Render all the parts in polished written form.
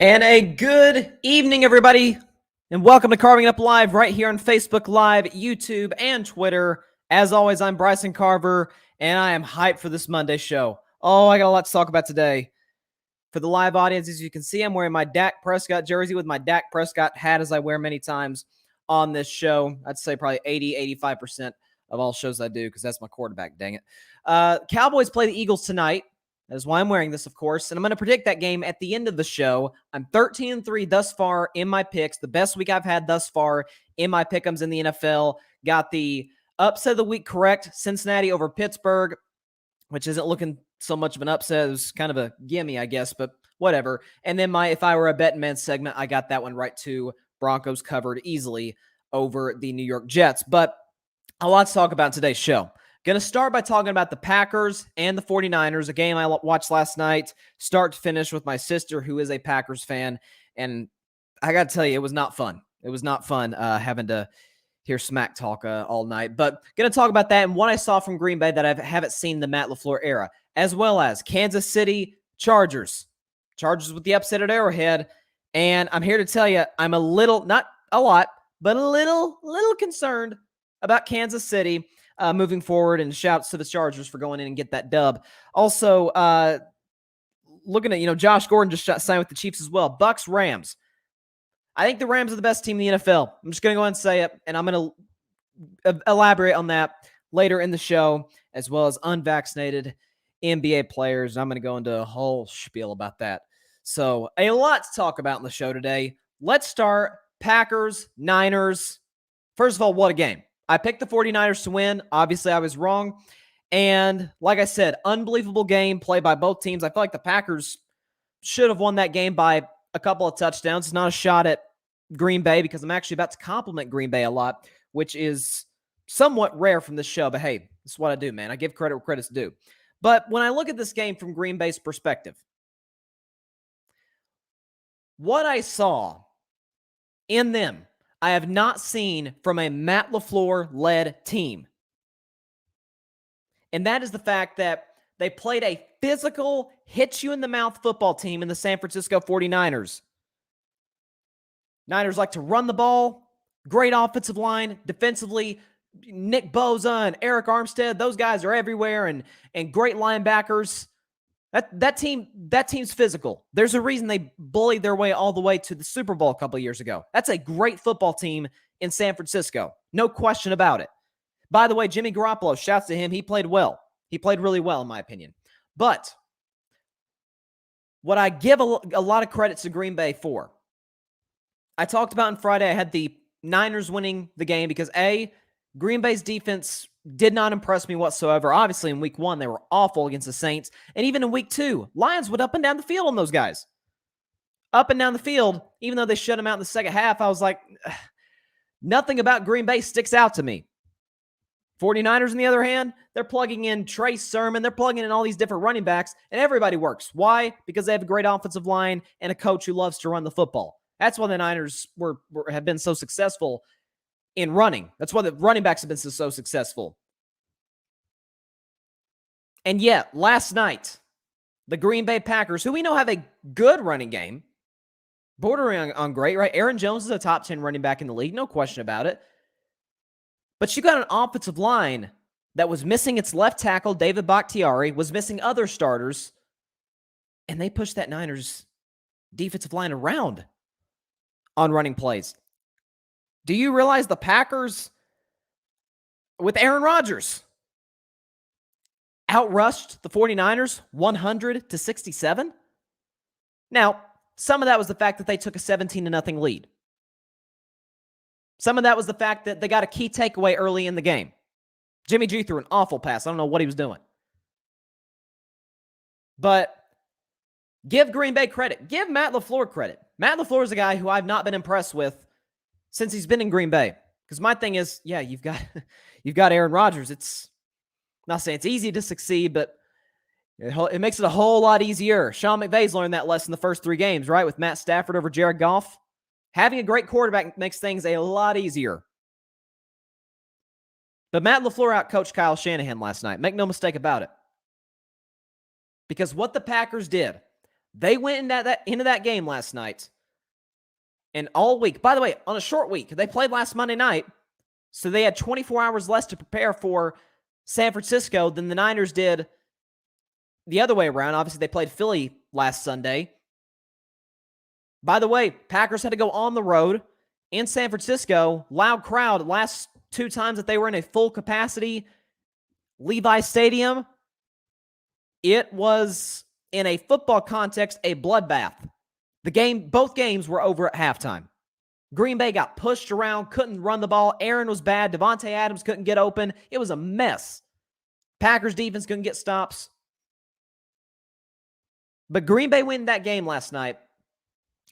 And a good evening, everybody, and welcome to Carving It Up Live right here on Facebook Live, YouTube, and Twitter. As always, I'm Bryson Carver, and I am hyped for this Monday show. Oh, I got a lot to talk about today. For the live audience, as you can see, I'm wearing my Dak Prescott jersey with my Dak Prescott hat, as I wear many times on this show. I'd say probably 80-85% of all shows I do, because that's my quarterback, dang it. Cowboys play the Eagles tonight. That is why I'm wearing this, of course, and I'm going to predict that game at the end of the show. I'm 13-3 thus far in my picks, the best week I've had thus far in my pick'ems in the NFL. Got the upset of the week correct, Cincinnati over Pittsburgh, which isn't looking so much of an upset. It was kind of a gimme, I guess, but whatever. And then my If I Were a Betting Man segment, I got that one right too. Broncos covered easily over the New York Jets. But a lot to talk about in today's show. Going to start by talking about the Packers and the 49ers, a game I watched last night, start to finish with my sister, who is a Packers fan. And I got to tell you, it was not fun. It was not fun having to hear smack talk all night. But going to talk about that and what I saw from Green Bay that I haven't seen the Matt LaFleur era, as well as Kansas City Chargers. Chargers with the upset at Arrowhead. And I'm here to tell you, I'm a little, not a lot, but a little concerned about Kansas City moving forward, and shouts to the Chargers for going in and get that dub. Also, looking at, Josh Gordon just signed with the Chiefs as well. Bucks, Rams. I think the Rams are the best team in the NFL. I'm just going to go ahead and say it, and I'm going to elaborate on that later in the show, as well as unvaccinated NBA players. I'm going to go into a whole spiel about that. So a lot to talk about in the show today. Let's start Packers, Niners. First of all, what a game. I picked the 49ers to win. Obviously, I was wrong. And like I said, unbelievable game played by both teams. I feel like the Packers should have won that game by a couple of touchdowns. It's not a shot at Green Bay, because I'm actually about to compliment Green Bay a lot, which is somewhat rare from this show. But hey, this is what I do, man. I give credit where credit's due. But when I look at this game from Green Bay's perspective, what I saw in them, I have not seen from a Matt LaFleur-led team. And that is the fact that they played a physical, hit-you-in-the-mouth football team in the San Francisco 49ers. Niners like to run the ball, great offensive line, defensively, Nick Bosa and Eric Armstead, those guys are everywhere, and great linebackers. That team's physical. There's a reason they bullied their way all the way to the Super Bowl a couple of years ago. That's a great football team in San Francisco. No question about it. By the way, Jimmy Garoppolo, shouts to him. He played well. He played really well, in my opinion. But what I give a lot of credit to Green Bay for, I talked about on Friday, I had the Niners winning the game because, A, Green Bay's defense did not impress me whatsoever. Obviously, in week 1, they were awful against the Saints. And even in week 2, Lions went up and down the field on those guys. Up and down the field, even though they shut them out in the second half, I was like, nothing about Green Bay sticks out to me. 49ers, on the other hand, they're plugging in Trey Sermon. They're plugging in all these different running backs, and everybody works. Why? Because they have a great offensive line and a coach who loves to run the football. That's why the Niners have been so successful in running. That's why the running backs have been so successful. And yet, last night, the Green Bay Packers, who we know have a good running game, bordering on great, right? Aaron Jones is a top 10 running back in the league, no question about it. But you got an offensive line that was missing its left tackle, David Bakhtiari, was missing other starters, and they pushed that Niners defensive line around on running plays. Do you realize the Packers, with Aaron Rodgers, outrushed the 49ers 100-67? Now, some of that was the fact that they took a 17-0 lead. Some of that was the fact that they got a key takeaway early in the game. Jimmy G threw an awful pass. I don't know what he was doing. But give Green Bay credit. Give Matt LaFleur credit. Matt LaFleur is a guy who I've not been impressed with since he's been in Green Bay. Because my thing is, yeah, you've got Aaron Rodgers. It's not saying it's easy to succeed, but it makes it a whole lot easier. Sean McVay's learned that lesson the first 3 games, right? With Matt Stafford over Jared Goff. Having a great quarterback makes things a lot easier. But Matt LaFleur outcoached Kyle Shanahan last night. Make no mistake about it. Because what the Packers did, They went into that game last night and all week. By the way, on a short week, they played last Monday night, so they had 24 hours less to prepare for San Francisco than the Niners did the other way around. Obviously, they played Philly last Sunday. By the way, Packers had to go on the road in San Francisco. Loud crowd. Last 2 times that they were in a full capacity Levi Stadium, it was, in a football context, a bloodbath. Both games were over at halftime. Green Bay got pushed around, couldn't run the ball. Aaron was bad. Devontae Adams couldn't get open. It was a mess. Packers defense couldn't get stops. But Green Bay won that game last night,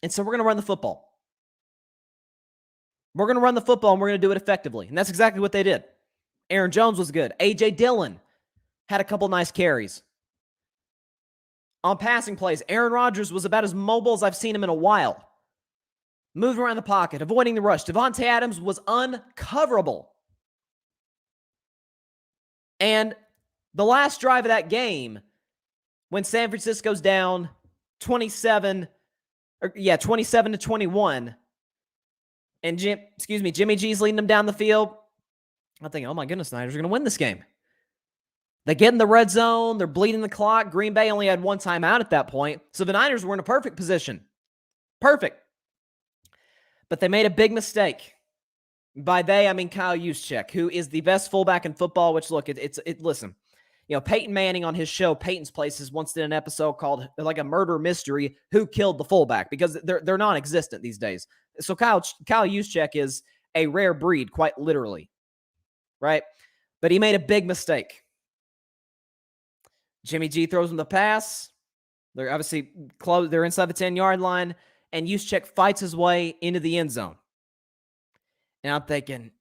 and so we're going to run the football. We're going to run the football, and we're going to do it effectively. And that's exactly what they did. Aaron Jones was good. A.J. Dillon had a couple nice carries. On passing plays, Aaron Rodgers was about as mobile as I've seen him in a while. Moving around the pocket, avoiding the rush. Devontae Adams was uncoverable. And the last drive of that game, when San Francisco's down 27-21, and Jimmy G's leading them down the field, I'm thinking, oh my goodness, Niners are going to win this game. They get in the red zone. They're bleeding the clock. Green Bay only had 1 timeout at that point. So the Niners were in a perfect position. Perfect. But they made a big mistake. By they, I mean Kyle Juszczyk, who is the best fullback in football, which, look, listen, Peyton Manning on his show, Peyton's Places, once did an episode called, like, a murder mystery, who killed the fullback, because they're non-existent these days. So Kyle Juszczyk is a rare breed, quite literally, right? But he made a big mistake. Jimmy G throws him the pass. They're obviously close. They're inside the 10-yard line, and Juszczyk fights his way into the end zone. And I'm thinking,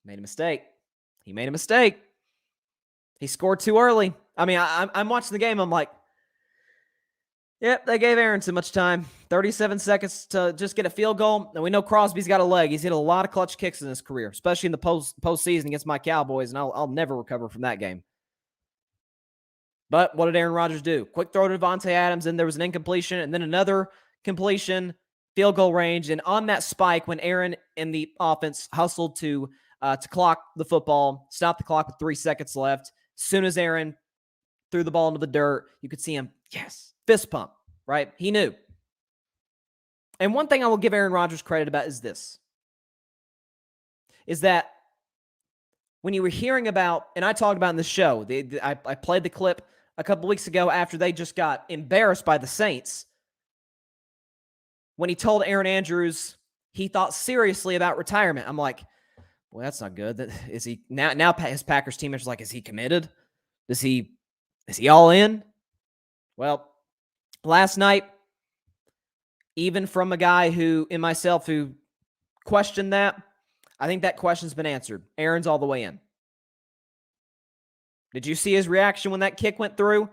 made a mistake. He made a mistake. He scored too early. I mean, I'm watching the game. I'm like, yep, they gave Aaron too much time. 37 seconds to just get a field goal. And we know Crosby's got a leg. He's hit a lot of clutch kicks in his career, especially in the postseason against my Cowboys, and I'll never recover from that game. But what did Aaron Rodgers do? Quick throw to Devontae Adams, and there was an incompletion, and then another completion, field goal range. And on that spike, when Aaron and the offense hustled to clock the football, stop the clock with 3 seconds left, as soon as Aaron threw the ball into the dirt, you could see him, yes, fist pump, right? He knew. And one thing I will give Aaron Rodgers credit about is this, is that when you were hearing about, and I talked about in the show, I played the clip a couple weeks ago after they just got embarrassed by the Saints, when he told Aaron Andrews he thought seriously about retirement. I'm like, well, that's not good. Is he now his Packers teammates are like, is he committed? Is he all in? Well, last night, even from a guy who questioned that, I think that question's been answered. Aaron's all the way in. Did you see his reaction when that kick went through?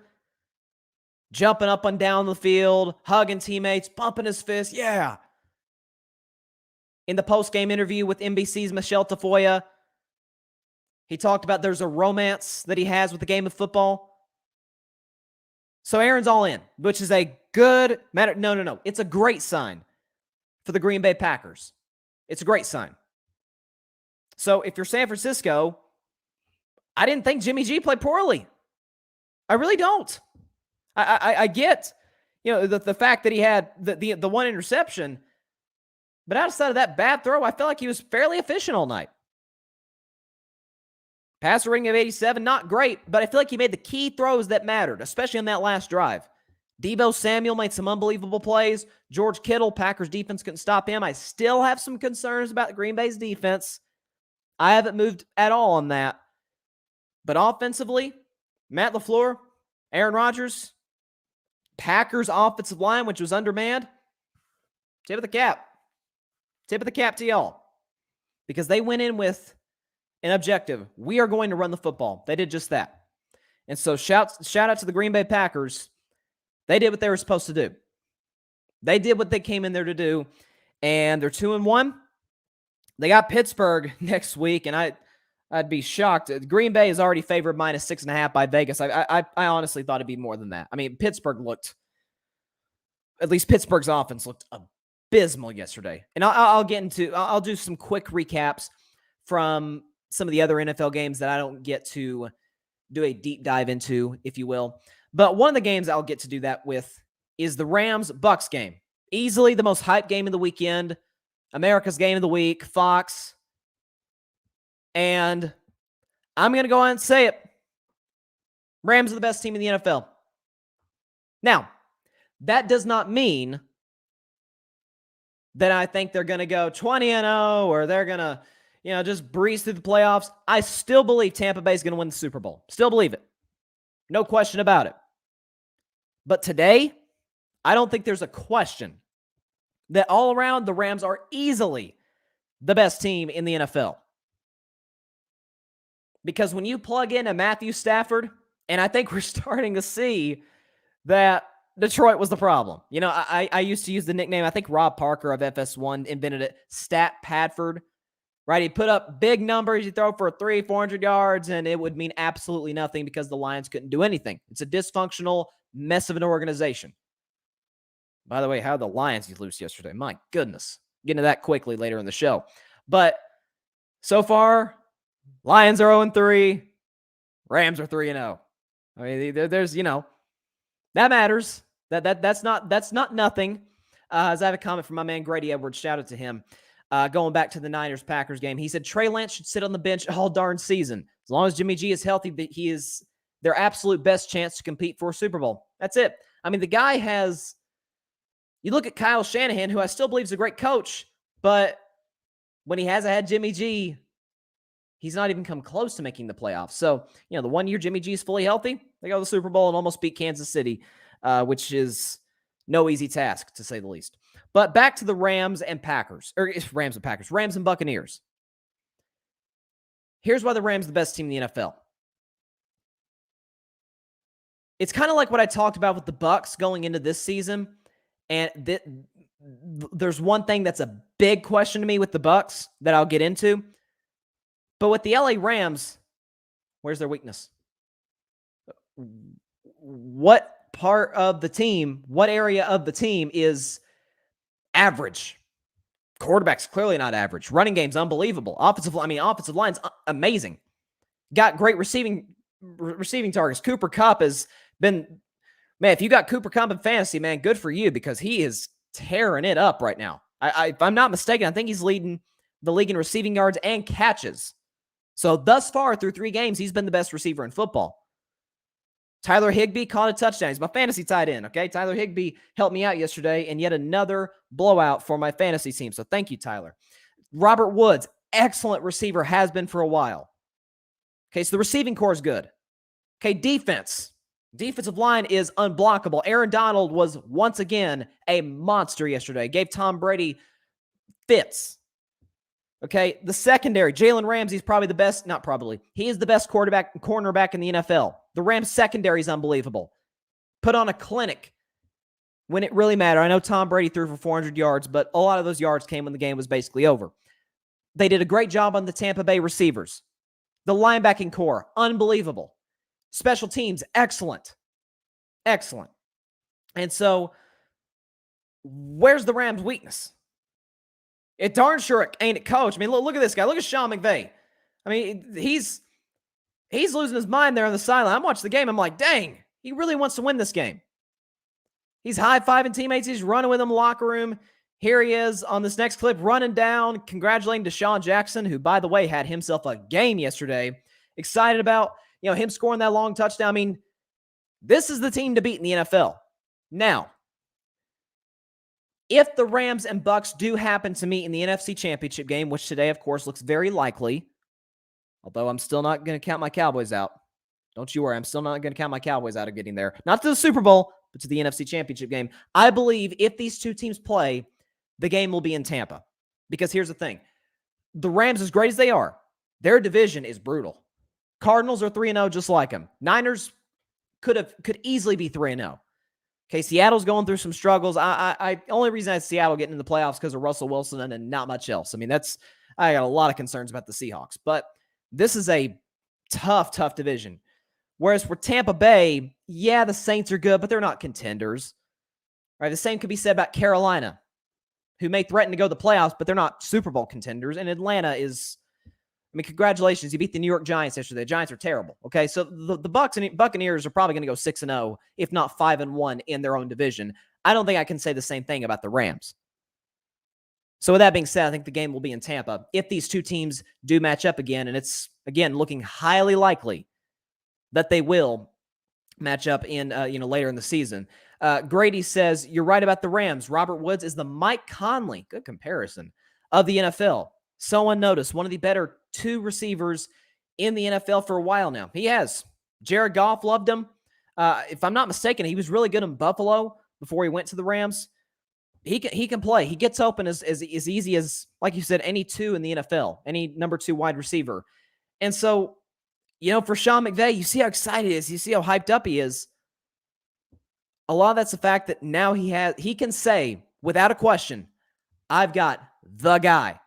Jumping up and down the field, hugging teammates, pumping his fist. Yeah. In the post-game interview with NBC's Michelle Tafoya, he talked about there's a romance that he has with the game of football. So Aaron's all in, which is a good matter. No. It's a great sign for the Green Bay Packers. It's a great sign. So if you're San Francisco, I didn't think Jimmy G played poorly. I really don't. I get, the fact that he had the one interception, but outside of that bad throw, I felt like he was fairly efficient all night. Passer rating of 87, not great, but I feel like he made the key throws that mattered, especially on that last drive. Deebo Samuel made some unbelievable plays. George Kittle, Packers defense couldn't stop him. I still have some concerns about Green Bay's defense. I haven't moved at all on that. But offensively, Matt LaFleur, Aaron Rodgers, Packers offensive line, which was undermanned, tip of the cap. Tip of the cap to y'all. Because they went in with an objective. We are going to run the football. They did just that. And so shout out to the Green Bay Packers. They did what they were supposed to do. They did what they came in there to do. And they're 2-1. They got Pittsburgh next week, and I'd be shocked. Green Bay is already favored -6.5 by Vegas. I honestly thought it'd be more than that. I mean, Pittsburgh looked at least Pittsburgh's offense looked abysmal yesterday. And I'll do some quick recaps from some of the other NFL games that I don't get to do a deep dive into, if you will. But one of the games I'll get to do that with is the Rams-Bucks game. Easily the most hyped game of the weekend, America's game of the week, Fox. And I'm going to go on and say it. Rams are the best team in the NFL. Now, that does not mean that I think they're going to go 20-0 or they're going to, just breeze through the playoffs. I still believe Tampa Bay is going to win the Super Bowl. Still believe it. No question about it. But today, I don't think there's a question that all around the Rams are easily the best team in the NFL. Because when you plug in a Matthew Stafford, and I think we're starting to see that Detroit was the problem. I used to use the nickname, I think Rob Parker of FS1 invented it, Stat Padford, right? He'd put up big numbers, he'd throw for 300-400 yards, and it would mean absolutely nothing because the Lions couldn't do anything. It's a dysfunctional mess of an organization. By the way, how did the Lions lose yesterday? My goodness. Get into that quickly later in the show. But so far, Lions are 0-3, Rams are 3-0. I mean, there's, that matters. That's not nothing. As I have a comment from my man Grady Edwards, shout out to him. Going back to the Niners-Packers game, he said Trey Lance should sit on the bench all darn season. As long as Jimmy G is healthy, he is their absolute best chance to compete for a Super Bowl. That's it. I mean, the guy has... You look at Kyle Shanahan, who I still believe is a great coach, but when he hasn't had Jimmy G, he's not even come close to making the playoffs. So, the 1 year Jimmy G is fully healthy, they go to the Super Bowl and almost beat Kansas City, which is no easy task, to say the least. But back to the Rams and Buccaneers. Here's why the Rams are the best team in the NFL. It's kind of like what I talked about with the Bucs going into this season. And there's one thing that's a big question to me with the Bucs that I'll get into. But with the LA Rams, where's their weakness? What part of the team, what area of the team is average? Quarterback's clearly not average. Running game's unbelievable. Offensive line's amazing. Got great receiving targets. Cooper Kupp has been... Man, if you got Cooper Kupp in fantasy, man, good for you because he is tearing it up right now. If I'm not mistaken, I think he's leading the league in receiving yards and catches. So thus far, through 3 games, he's been the best receiver in football. Tyler Higbee caught a touchdown. He's my fantasy tight end, okay? Tyler Higbee helped me out yesterday in yet another blowout for my fantasy team. So thank you, Tyler. Robert Woods, excellent receiver, has been for a while. Okay, so the receiving core is good. Okay, Defensive line is unblockable. Aaron Donald was once again a monster yesterday. Gave Tom Brady fits. Okay, the secondary, Jalen Ramsey's probably the best, not probably, he is the best cornerback in the NFL. The Rams secondary is unbelievable. Put on a clinic when it really mattered. I know Tom Brady threw for 400 yards, but a lot of those yards came when the game was basically over. They did a great job on the Tampa Bay receivers. The linebacking core, unbelievable. Special teams, excellent. Excellent. And so, where's the Rams' weakness? It darn sure ain't it coach. I mean, look at this guy. Look at Sean McVay. I mean, he's losing his mind there on the sideline. I'm watching the game. I'm like, dang, he really wants to win this game. He's high-fiving teammates. He's running with them in the locker room. Here he is on this next clip, running down, congratulating Deshaun Jackson, who, by the way, had himself a game yesterday. Excited about him scoring that long touchdown. I mean, this is the team to beat in the NFL. Now, if the Rams and Bucks do happen to meet in the NFC Championship game, which today, of course, looks very likely, although I'm still not going to count my Cowboys out. Don't you worry. I'm still not going to count my Cowboys out of getting there. Not to the Super Bowl, but to the NFC Championship game. I believe if these two teams play, the game will be in Tampa. Because here's the thing. The Rams, as great as they are, their division is brutal. Cardinals are 3-0 just like them. Niners could easily be 3-0. Okay, Seattle's going through some struggles. Only reason I had Seattle getting in the playoffs because of Russell Wilson and not much else. I mean, I got a lot of concerns about the Seahawks. But this is a tough division. Whereas for Tampa Bay, yeah, the Saints are good, but they're not contenders. Right? The same could be said about Carolina, who may threaten to go to the playoffs, but they're not Super Bowl contenders. And Atlanta is, I mean, congratulations. You beat the New York Giants yesterday. The Giants are terrible. Okay. So the Buccaneers are probably going to go 6-0, if not 5-1 in their own division. I don't think I can say the same thing about the Rams. So with that being said, I think the game will be in Tampa if these two teams do match up again. And it's, again, looking highly likely that they will match up in, later in the season. Grady says, you're right about the Rams. Robert Woods is the Mike Conley, good comparison, of the NFL. So unnoticed, one of the better two receivers in the NFL for a while now. He has. Jared Goff loved him. If I'm not mistaken, he was really good in Buffalo before he went to the Rams. He can play. He gets open as easy as, like you said, any two in the NFL, any number two wide receiver. And so, for Sean McVay, you see how excited he is. You see how hyped up he is. A lot of that's the fact that now he can say, without a question, I've got the guy.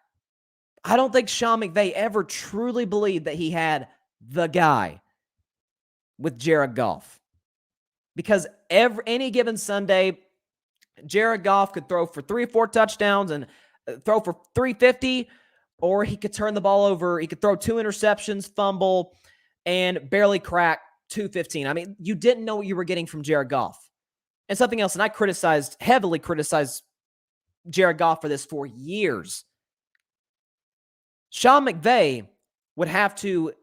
I don't think Sean McVay ever truly believed that he had the guy with Jared Goff. Because any given Sunday, Jared Goff could throw for 3 or 4 touchdowns and throw for 350, or he could turn the ball over. He could throw 2 interceptions, fumble, and barely crack 215. I mean, you didn't know what you were getting from Jared Goff. And something else, and I heavily criticized Jared Goff for this for years. Sean McVay would have to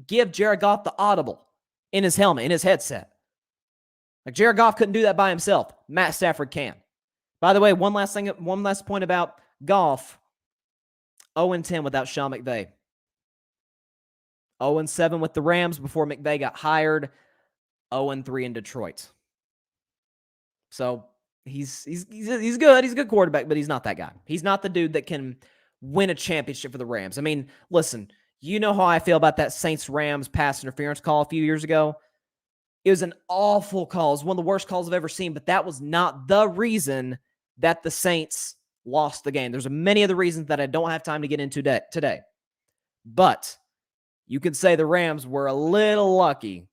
give Jared Goff the audible in his helmet, in his headset. Like, Jared Goff couldn't do that by himself. Matt Stafford can. By the way, one last point about Goff. 0-10 without Sean McVay. 0-7 with the Rams before McVay got hired. 0-3 in Detroit. So he's good. He's a good quarterback, but he's not that guy. He's not the dude that can win a championship for the Rams. I mean, listen, you know how I feel about that Saints-Rams pass interference call a few years ago. It was an awful call. It was one of the worst calls I've ever seen, but that was not the reason that the Saints lost the game. There's many other reasons that I don't have time to get into today. But you could say the Rams were a little lucky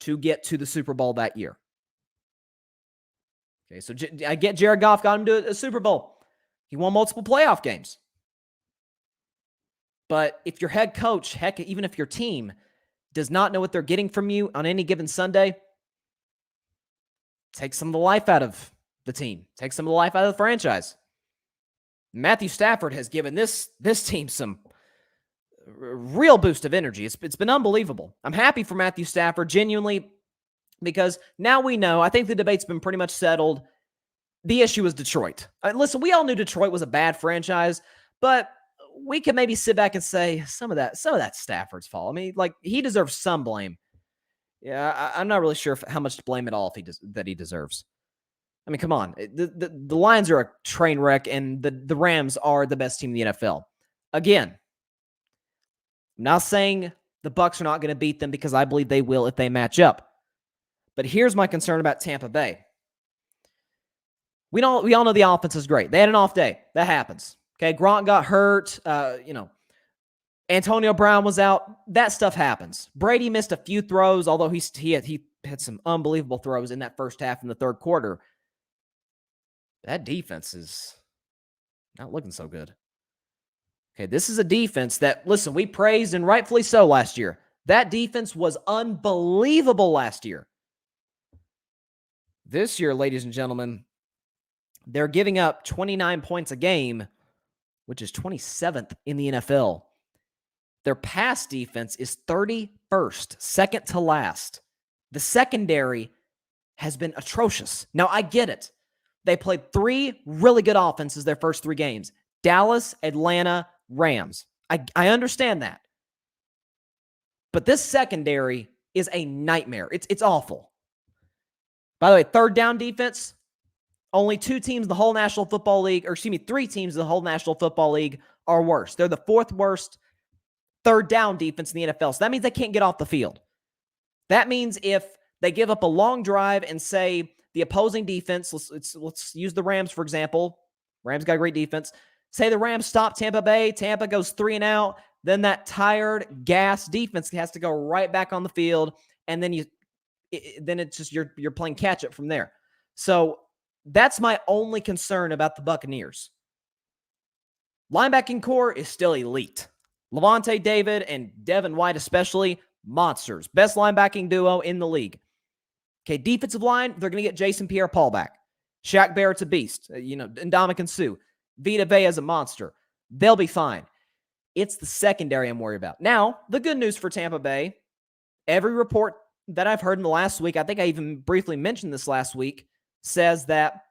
to get to the Super Bowl that year. Okay, so I get Jared Goff got him to a Super Bowl. He won multiple playoff games. But if your head coach, heck, even if your team does not know what they're getting from you on any given Sunday, take some of the life out of the team. Take some of the life out of the franchise. Matthew Stafford has given this team some real boost of energy. It's been unbelievable. I'm happy for Matthew Stafford, genuinely, because now we know, I think the debate's been pretty much settled. The issue is Detroit. Listen, we all knew Detroit was a bad franchise, but we can maybe sit back and say some of that's Stafford's fault. I mean, like, he deserves some blame. Yeah, I'm not really sure how much to blame at all that he deserves. I mean, come on. The Lions are a train wreck, and the Rams are the best team in the NFL. Again, I'm not saying the Bucs are not going to beat them, because I believe they will if they match up. But here's my concern about Tampa Bay. We all know the offense is great. They had an off day. That happens. Okay, Gronk got hurt. Antonio Brown was out. That stuff happens. Brady missed a few throws, although he had some unbelievable throws in that first half in the third quarter. That defense is not looking so good. Okay, this is a defense that, listen, we praised, and rightfully so, last year. That defense was unbelievable last year. This year, ladies and gentlemen, they're giving up 29 points a game, which is 27th in the NFL. Their pass defense is 31st, second to last. The secondary has been atrocious. Now, I get it. They played 3 really good offenses their first 3 games. Dallas, Atlanta, Rams. I understand that. But this secondary is a nightmare. It's awful. By the way, third down defense, only 2 teams in the whole National Football League, 3 teams in the whole National Football League are worse. They're the 4th worst third down defense in the NFL. So that means they can't get off the field. That means if they give up a long drive and say the opposing defense, let's use the Rams, for example. Rams got a great defense. Say the Rams stop Tampa Bay. Tampa goes 3 and out. Then that tired, gas defense has to go right back on the field. And then it's just you're playing catch up from there. So That's my only concern about the Buccaneers. Linebacking core is still elite. Levante David and Devin White especially, monsters. Best linebacking duo in the league. Okay, defensive line, they're going to get Jason Pierre-Paul back. Shaq Barrett's a beast. And Ndamukong Suh. Vita Vea is a monster. They'll be fine. It's the secondary I'm worried about. Now, the good news for Tampa Bay, every report that I've heard in the last week, I think I even briefly mentioned this last week, says that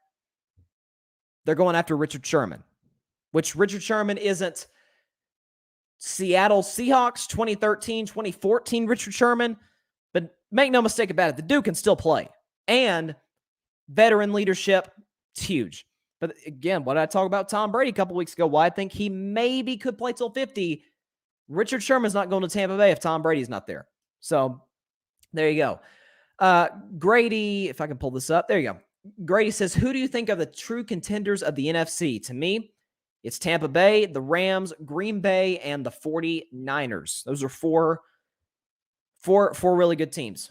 they're going after Richard Sherman, which Richard Sherman isn't Seattle Seahawks 2013, 2014 Richard Sherman, but make no mistake about it, the dude can still play. And veteran leadership, it's huge. But again, what did I talk about Tom Brady a couple weeks ago? Why I think he maybe could play till 50. Richard Sherman's not going to Tampa Bay if Tom Brady's not there. So there you go. Grady, if I can pull this up, there you go. Grady says, who do you think are the true contenders of the NFC? To me, it's Tampa Bay, the Rams, Green Bay, and the 49ers. Those are four really good teams.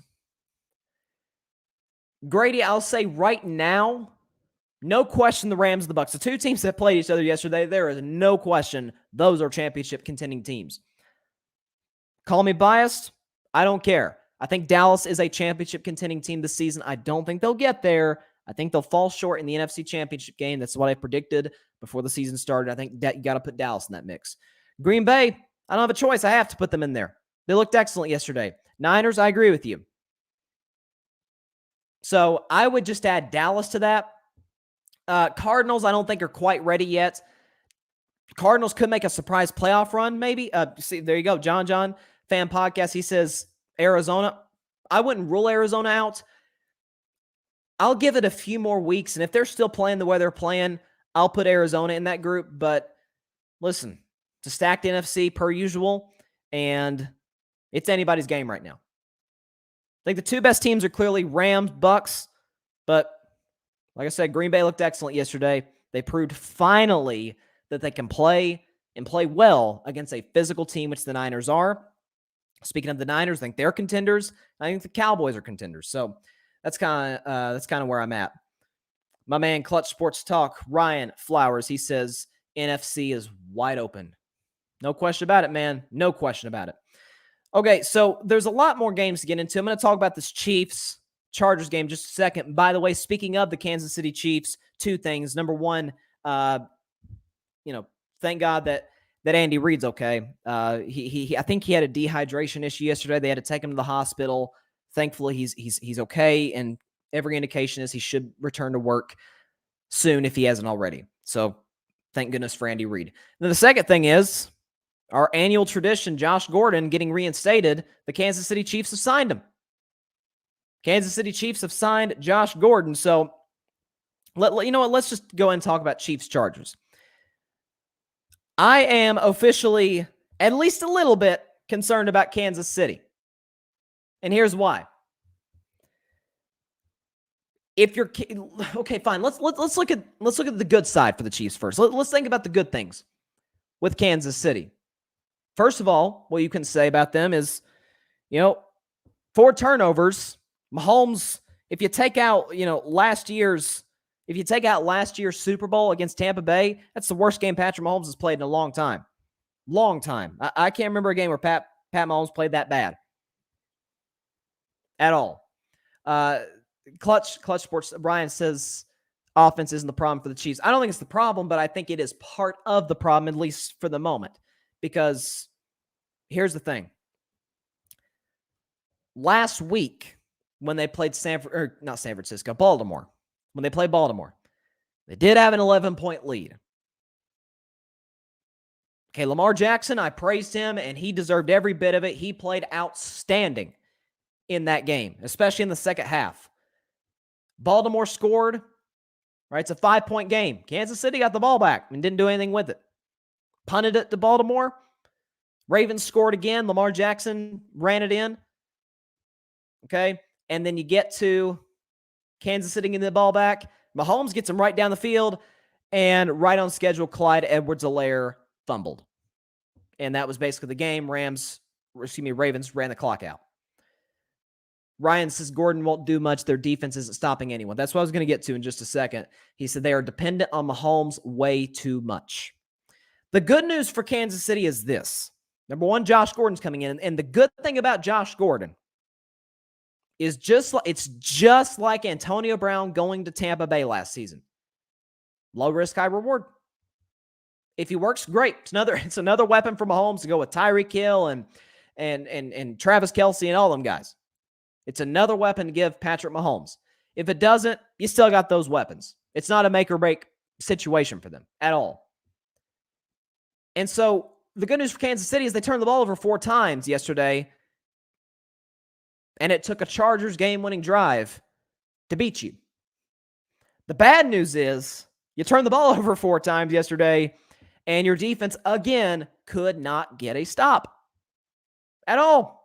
Grady, I'll say right now, no question the Rams and the Bucs. The two teams that played each other yesterday, there is no question those are championship contending teams. Call me biased. I don't care. I think Dallas is a championship contending team this season. I don't think they'll get there. I think they'll fall short in the NFC Championship game. That's what I predicted before the season started. I think that you got to put Dallas in that mix. Green Bay, I don't have a choice. I have to put them in there. They looked excellent yesterday. Niners, I agree with you. So I would just add Dallas to that. Cardinals, I don't think are quite ready yet. Cardinals could make a surprise playoff run, maybe. See, there you go. John Fan Podcast, he says Arizona. I wouldn't rule Arizona out. I'll give it a few more weeks, and if they're still playing the way they're playing, I'll put Arizona in that group. But listen, it's a stacked NFC per usual, and it's anybody's game right now. I think the two best teams are clearly Rams, Bucks, but like I said, Green Bay looked excellent yesterday. They proved finally that they can play and play well against a physical team, which the Niners are. Speaking of the Niners, I think they're contenders. I think the Cowboys are contenders. So that's kind of where I'm at. My man, Clutch Sports Talk, Ryan Flowers, he says NFC is wide open. No question about it, man. No question about it. Okay, so there's a lot more games to get into. I'm going to talk about this Chiefs-Chargers game just a second. By the way, speaking of the Kansas City Chiefs, two things. Number one, thank God that Andy Reid's okay. I think he had a dehydration issue yesterday. They had to take him to the hospital. Thankfully, he's okay, and every indication is he should return to work soon if he hasn't already. So thank goodness for Andy Reid. Then the second thing is our annual tradition, Josh Gordon getting reinstated. The Kansas City Chiefs have signed him. Kansas City Chiefs have signed Josh Gordon. So you know what? Let's just go and talk about Chiefs-Chargers. I am officially at least a little bit concerned about Kansas City. And here's why. If you're okay, fine. Let's look at the good side for the Chiefs first. Let's think about the good things with Kansas City. First of all, what you can say about them is, 4 turnovers. Mahomes, if you take out, last year's Super Bowl against Tampa Bay, that's the worst game Patrick Mahomes has played in a long time. Long time. I can't remember a game where Pat Mahomes played that bad. At all. Clutch Sports, Brian says offense isn't the problem for the Chiefs. I don't think it's the problem, but I think it is part of the problem, at least for the moment. Because here's the thing. Last week, when they played Baltimore. When they played Baltimore, they did have an 11-point lead. Okay, Lamar Jackson, I praised him, and he deserved every bit of it. He played outstanding in that game, especially in the second half. Baltimore scored, right? It's a 5-point game. Kansas City got the ball back and didn't do anything with it. Punted it to Baltimore. Ravens scored again. Lamar Jackson ran it in. Okay, and then you get to Kansas City getting the ball back. Mahomes gets him right down the field, and right on schedule, Clyde Edwards-Helaire fumbled. And that was basically the game. Ravens ran the clock out. Ryan says Gordon won't do much. Their defense isn't stopping anyone. That's what I was going to get to in just a second. He said they are dependent on Mahomes way too much. The good news for Kansas City is this. Number one, Josh Gordon's coming in. And the good thing about Josh Gordon is it's just like Antonio Brown going to Tampa Bay last season. Low risk, high reward. If he works, great. It's another weapon for Mahomes to go with Tyreek Hill and Travis Kelce and all them guys. It's another weapon to give Patrick Mahomes. If it doesn't, you still got those weapons. It's not a make or break situation for them at all. And so the good news for Kansas City is they turned the ball over 4 times yesterday, and it took a Chargers game-winning drive to beat you. The bad news is you turned the ball over 4 times yesterday, and your defense, again, could not get a stop at all.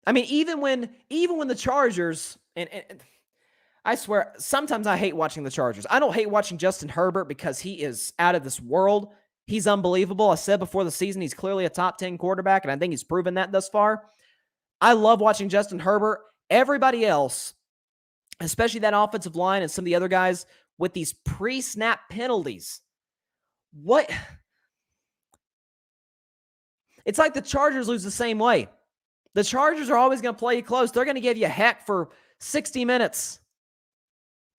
I mean, even when the Chargers, and I swear, sometimes I hate watching the Chargers. I don't hate watching Justin Herbert because he is out of this world. He's unbelievable. I said before the season, he's clearly a top 10 quarterback, and I think he's proven that thus far. I love watching Justin Herbert. Everybody else, especially that offensive line and some of the other guys with these pre-snap penalties. What? It's like the Chargers lose the same way. The Chargers are always going to play you close. They're going to give you heck for 60 minutes.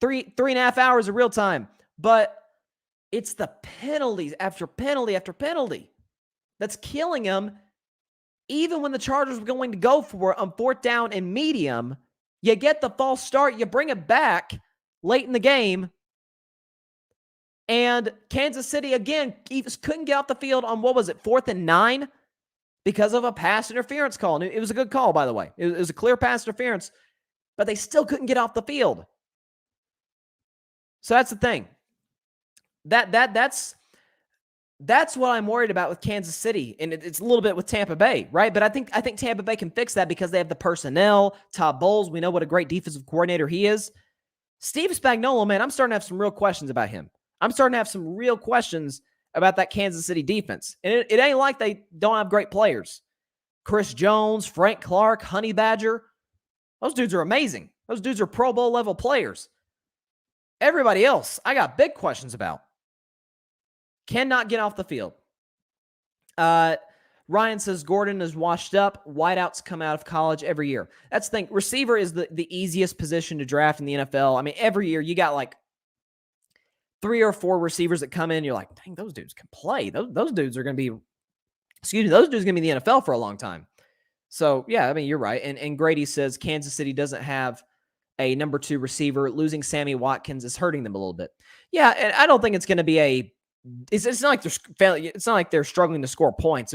3.5 hours of real time. But it's the penalties after penalty after penalty that's killing them. Even when the Chargers were going to go for it on 4th down and medium, you get the false start, you bring it back late in the game, and Kansas City, again, couldn't get off the field on, 4th and 9? Because of a pass interference call. And it was a good call, by the way. It was a clear pass interference, but they still couldn't get off the field. So that's the thing. That's what I'm worried about with Kansas City, and it's a little bit with Tampa Bay, right? But I think Tampa Bay can fix that because they have the personnel. Todd Bowles, we know what a great defensive coordinator he is. Steve Spagnuolo, man, I'm starting to have some real questions about him. I'm starting to have some real questions about that Kansas City defense. And it ain't like they don't have great players. Chris Jones, Frank Clark, Honey Badger. Those dudes are amazing. Those dudes are Pro Bowl level players. Everybody else, I got big questions about. Cannot get off the field. Ryan says Gordon is washed up. Wideouts come out of college every year. That's the thing. Receiver is the easiest position to draft in the NFL. I mean, every year you got like 3 or 4 receivers that come in. You're like, dang, those dudes can play. Those dudes are going to be, those dudes are going to be in the NFL for a long time. So, yeah, I mean, you're right. And Grady says Kansas City doesn't have a number 2 receiver. Losing Sammy Watkins is hurting them a little bit. Yeah, and I don't think it's going to be it's not like they're struggling to score points.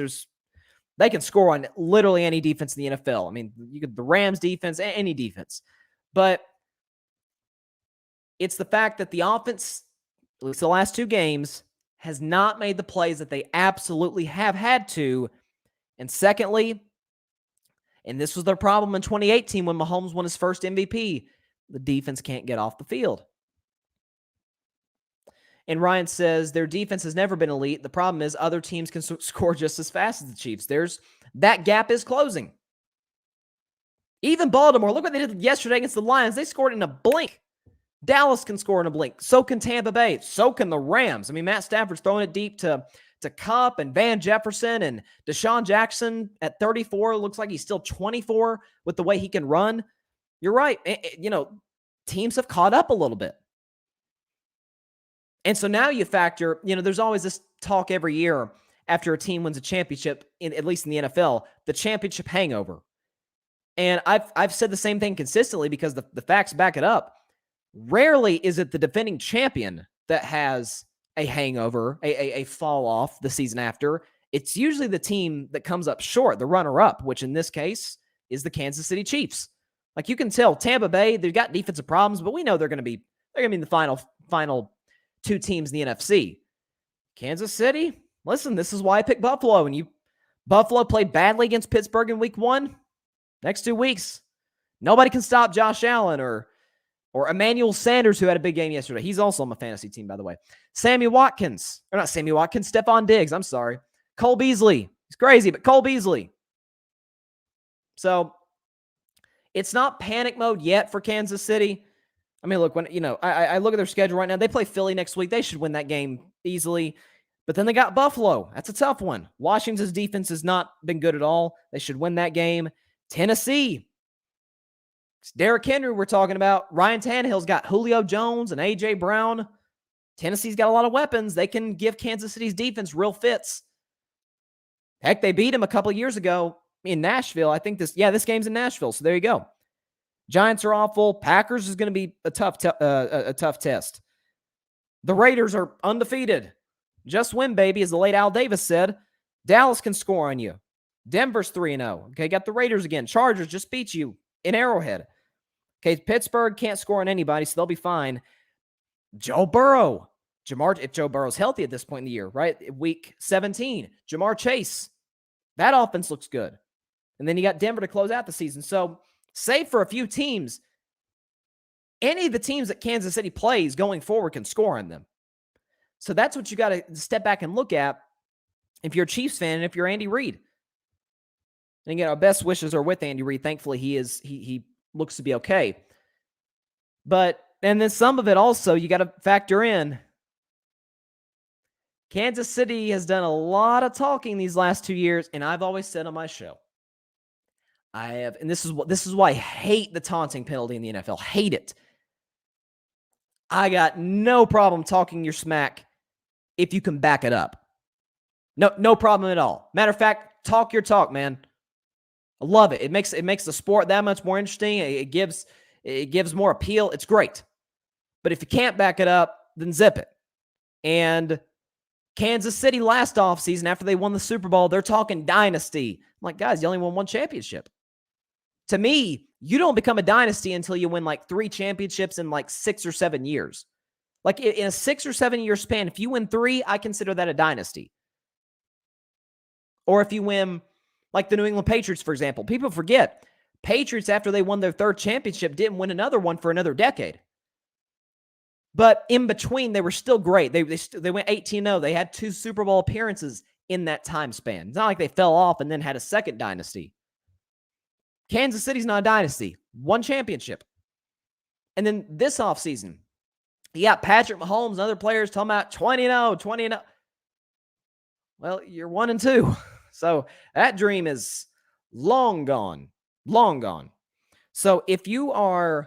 They can score on literally any defense in the NFL. I mean, the Rams defense, any defense. But it's the fact that the offense, at least the last 2 games, has not made the plays that they absolutely have had to. And secondly, and this was their problem in 2018 when Mahomes won his first MVP, the defense can't get off the field. And Ryan says their defense has never been elite. The problem is other teams can score just as fast as the Chiefs. That gap is closing. Even Baltimore, look what they did yesterday against the Lions. They scored in a blink. Dallas can score in a blink. So can Tampa Bay. So can the Rams. I mean, Matt Stafford's throwing it deep to Kupp and Van Jefferson, and Deshaun Jackson at 34. Looks like he's still 24 with the way he can run. You're right. Teams have caught up a little bit. And so now you factor, there's always this talk every year after a team wins a championship, at least in the NFL, the championship hangover. And I've said the same thing consistently because the facts back it up. Rarely is it the defending champion that has a hangover, a fall off the season after. It's usually the team that comes up short, the runner-up, which in this case is the Kansas City Chiefs. Like you can tell, Tampa Bay, they've got defensive problems, but we know they're going to be in the final 2 teams in the NFC. Kansas City, listen, this is why I picked Buffalo. And Buffalo played badly against Pittsburgh in week 1. Next 2 weeks, nobody can stop Josh Allen or Emmanuel Sanders, who had a big game yesterday. He's also on my fantasy team, by the way. Stephon Diggs, I'm sorry. Cole Beasley. He's crazy, but Cole Beasley. So it's not panic mode yet for Kansas City. I mean, look, when I look at their schedule right now, they play Philly next week. They should win that game easily. But then they got Buffalo. That's a tough one. Washington's defense has not been good at all. They should win that game. Tennessee. It's Derrick Henry we're talking about. Ryan Tannehill's got Julio Jones and A.J. Brown. Tennessee's got a lot of weapons. They can give Kansas City's defense real fits. Heck, they beat him a couple of years ago in Nashville. I think this game's in Nashville, so there you go. Giants are awful. Packers is going to be a tough test. The Raiders are undefeated. Just win, baby, as the late Al Davis said. Dallas can score on you. Denver's 3-0. Okay, got the Raiders again. Chargers just beat you in Arrowhead. Okay, Pittsburgh can't score on anybody, so they'll be fine. Joe Burrow. If Joe Burrow's healthy at this point in the year, right? Week 17. Jamar Chase. That offense looks good. And then you got Denver to close out the season. So, save for a few teams, any of the teams that Kansas City plays going forward can score on them. So that's what you got to step back and look at if you're a Chiefs fan and if you're Andy Reid. And again, our best wishes are with Andy Reid. Thankfully, he looks to be okay. And then some of it also, you got to factor in, Kansas City has done a lot of talking these last 2 years, and I've always said on my show, and this is why I hate the taunting penalty in the NFL. Hate it. I got no problem talking your smack if you can back it up. No problem at all. Matter of fact, talk your talk, man. I love it. It makes the sport that much more interesting. It gives more appeal. It's great. But if you can't back it up, then zip it. And Kansas City last offseason, after they won the Super Bowl, they're talking dynasty. I'm like, guys, you only won one championship. To me, you don't become a dynasty until you win like 3 championships in like 6 or 7 years. Like in a 6 or 7 year span, if you win 3, I consider that a dynasty. Or if you win, like the New England Patriots, for example. People forget, Patriots, after they won their 3rd championship, didn't win another one for another decade. But in between, they were still great. They went 18-0. They had 2 Super Bowl appearances in that time span. It's not like they fell off and then had a second dynasty. Kansas City's not a dynasty. 1 championship. And then this offseason, you got Patrick Mahomes and other players talking about 20-0. Well, you're 1-2. So that dream is long gone. Long gone. So if you're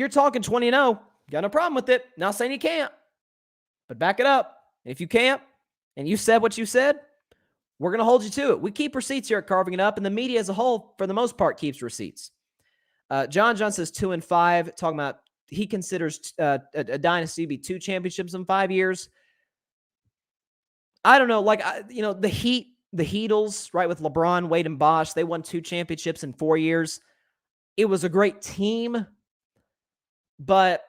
talking 20-0, got no problem with it. Not saying you can't, but back it up. If you can't, and you said what you said, we're going to hold you to it. We keep receipts here at Carving It Up, and the media as a whole, for the most part, keeps receipts. John says 2-5, talking about he considers a dynasty to be 2 championships in 5 years. I don't know, the Heatles, right, with LeBron, Wade, and Bosh, they won 2 championships in 4 years. It was a great team, but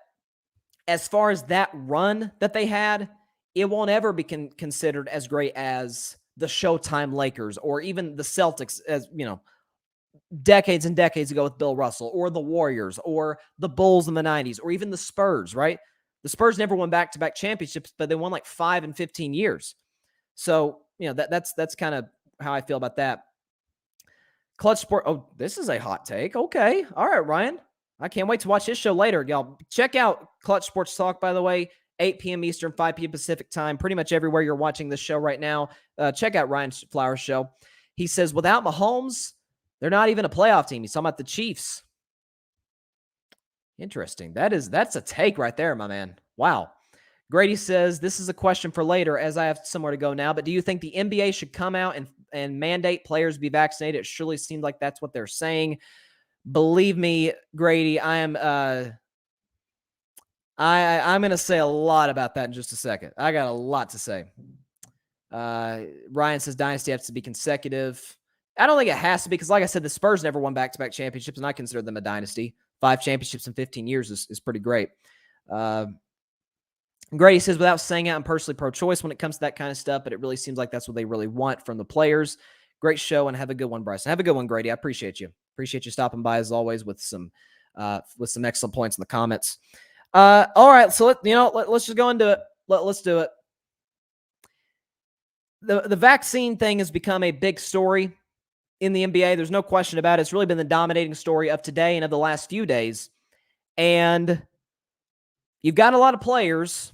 as far as that run that they had, it won't ever be considered as great as the Showtime Lakers or even the Celtics, as decades and decades ago with Bill Russell, or the Warriors, or the Bulls in the 90s, or even the Spurs, right? The Spurs never won back-to-back championships, but they won like 5 and 15 years. So, that's kind of how I feel about that. Clutch Sport. Oh, this is a hot take. Okay. All right, Ryan. I can't wait to watch his show later. Y'all check out Clutch Sports Talk, by the way, 8 p.m. Eastern, 5 p.m. Pacific time, pretty much everywhere you're watching this show right now. Check out Ryan Flowers' show. He says, without Mahomes, they're not even a playoff team. He's talking about the Chiefs. Interesting. That's a take right there, my man. Wow. Grady says, this is a question for later, as I have somewhere to go now, but do you think the NBA should come out and mandate players be vaccinated? It surely seems like that's what they're saying. Believe me, Grady, I'm going to say a lot about that in just a second. I got a lot to say. Ryan says dynasty has to be consecutive. I don't think it has to be, because like I said, the Spurs never won back-to-back championships, and I consider them a dynasty. 5 championships in 15 years is pretty great. Grady says, without saying it, I'm personally pro-choice when it comes to that kind of stuff, but it really seems like that's what they really want from the players. Great show, and have a good one, Bryson. Have a good one, Grady. I appreciate you. Appreciate you stopping by, as always, with some excellent points in the comments. All right, so let's just go into it. Let's do it. The vaccine thing has become a big story. in the NBA. There's no question about it. It's really been the dominating story of today and of the last few days. And you've got a lot of players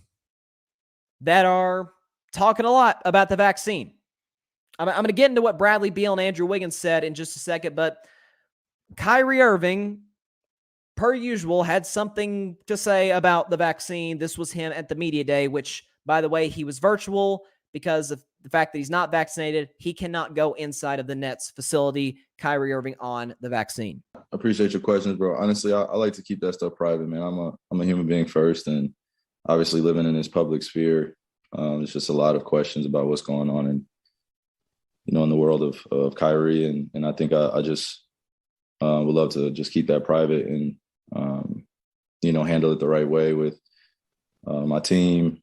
that are talking a lot about the vaccine. I'm going to get into what Bradley Beal and Andrew Wiggins said in just a second, but Kyrie Irving, per usual, had something to say about the vaccine. This was him at the media day, which, by the way, he was virtual because of the fact that he's not vaccinated. He cannot go inside of the Nets facility. Kyrie Irving on the vaccine. I appreciate your questions, bro. Honestly, I like to keep that stuff private, man. I'm a human being first, and obviously living in this public sphere, there's just a lot of questions about what's going on in the world of Kyrie, and I think I just would love to just keep that private and handle it the right way with my team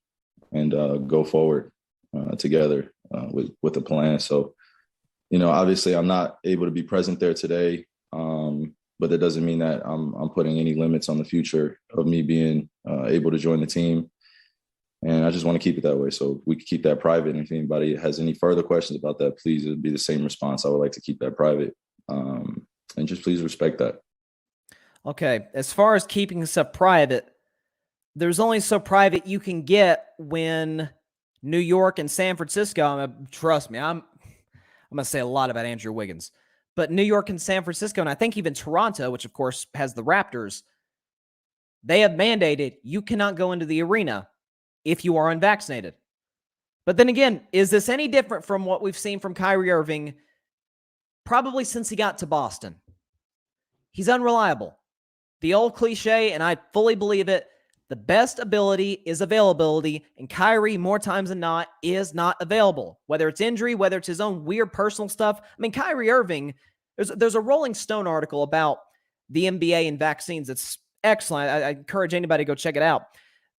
and go forward together with a plan. So, obviously I'm not able to be present there today, but that doesn't mean that I'm putting any limits on the future of me being able to join the team. And I just want to keep it that way. So we can keep that private. And if anybody has any further questions about that, please, it'd be the same response. I would like to keep that private. And just please respect that. Okay. As far as keeping stuff private, there's only so private you can get when New York and San Francisco, trust me, I'm going to say a lot about Andrew Wiggins, but New York and San Francisco, and I think even Toronto, which of course has the Raptors, they have mandated you cannot go into the arena if you are unvaccinated. But then again, is this any different from what we've seen from Kyrie Irving probably since he got to Boston? He's unreliable. The old cliche, and I fully believe it, the best ability is availability, and Kyrie, more times than not, is not available. Whether it's injury, whether it's his own weird personal stuff. I mean, Kyrie Irving, there's a Rolling Stone article about the NBA and vaccines. It's excellent. I encourage anybody to go check it out.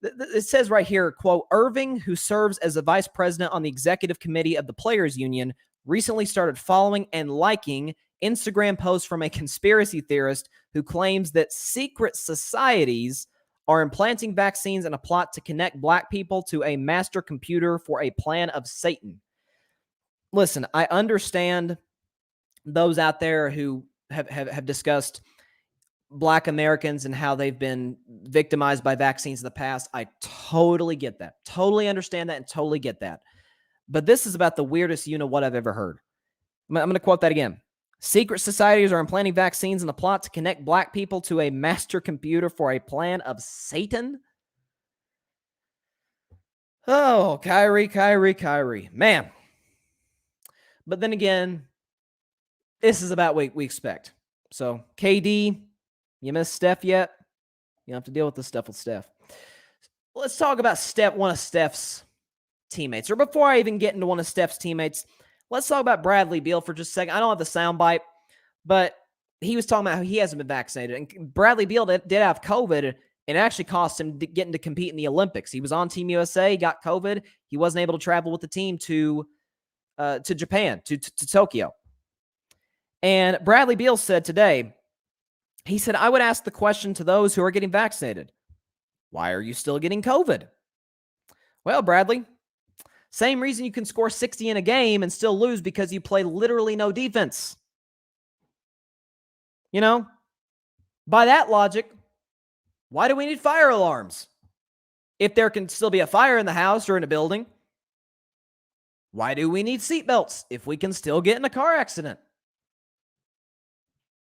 It says right here, quote, Irving, who serves as a vice president on the executive committee of the Players Union, recently started following and liking Instagram posts from a conspiracy theorist who claims that secret societies are implanting vaccines in a plot to connect black people to a master computer for a plan of Satan. Listen, I understand those out there who have discussed Black Americans and how they've been victimized by vaccines in the past. I totally get that. Totally understand that and totally get that. But this is about the weirdest what I've ever heard. I'm going to quote that again. Secret societies are implanting vaccines in a plot to connect black people to a master computer for a plan of Satan. Oh, Kyrie. Man. But then again, this is about what we expect. So, KD, you missed Steph yet? You don't have to deal with this stuff with Steph. Let's talk about one of Steph's teammates. Or before I even get into one of Steph's teammates, let's talk about Bradley Beal for just a second. I don't have the soundbite, but he was talking about how he hasn't been vaccinated. And Bradley Beal did have COVID, and it actually cost him getting to compete in the Olympics. He was on Team USA, got COVID. He wasn't able to travel with the team to Japan, to Tokyo. And Bradley Beal said today, he said, I would ask the question to those who are getting vaccinated. Why are you still getting COVID? Well, Bradley, same reason you can score 60 in a game and still lose because you play literally no defense. By that logic, why do we need fire alarms? If there can still be a fire in the house or in a building, why do we need seatbelts if we can still get in a car accident?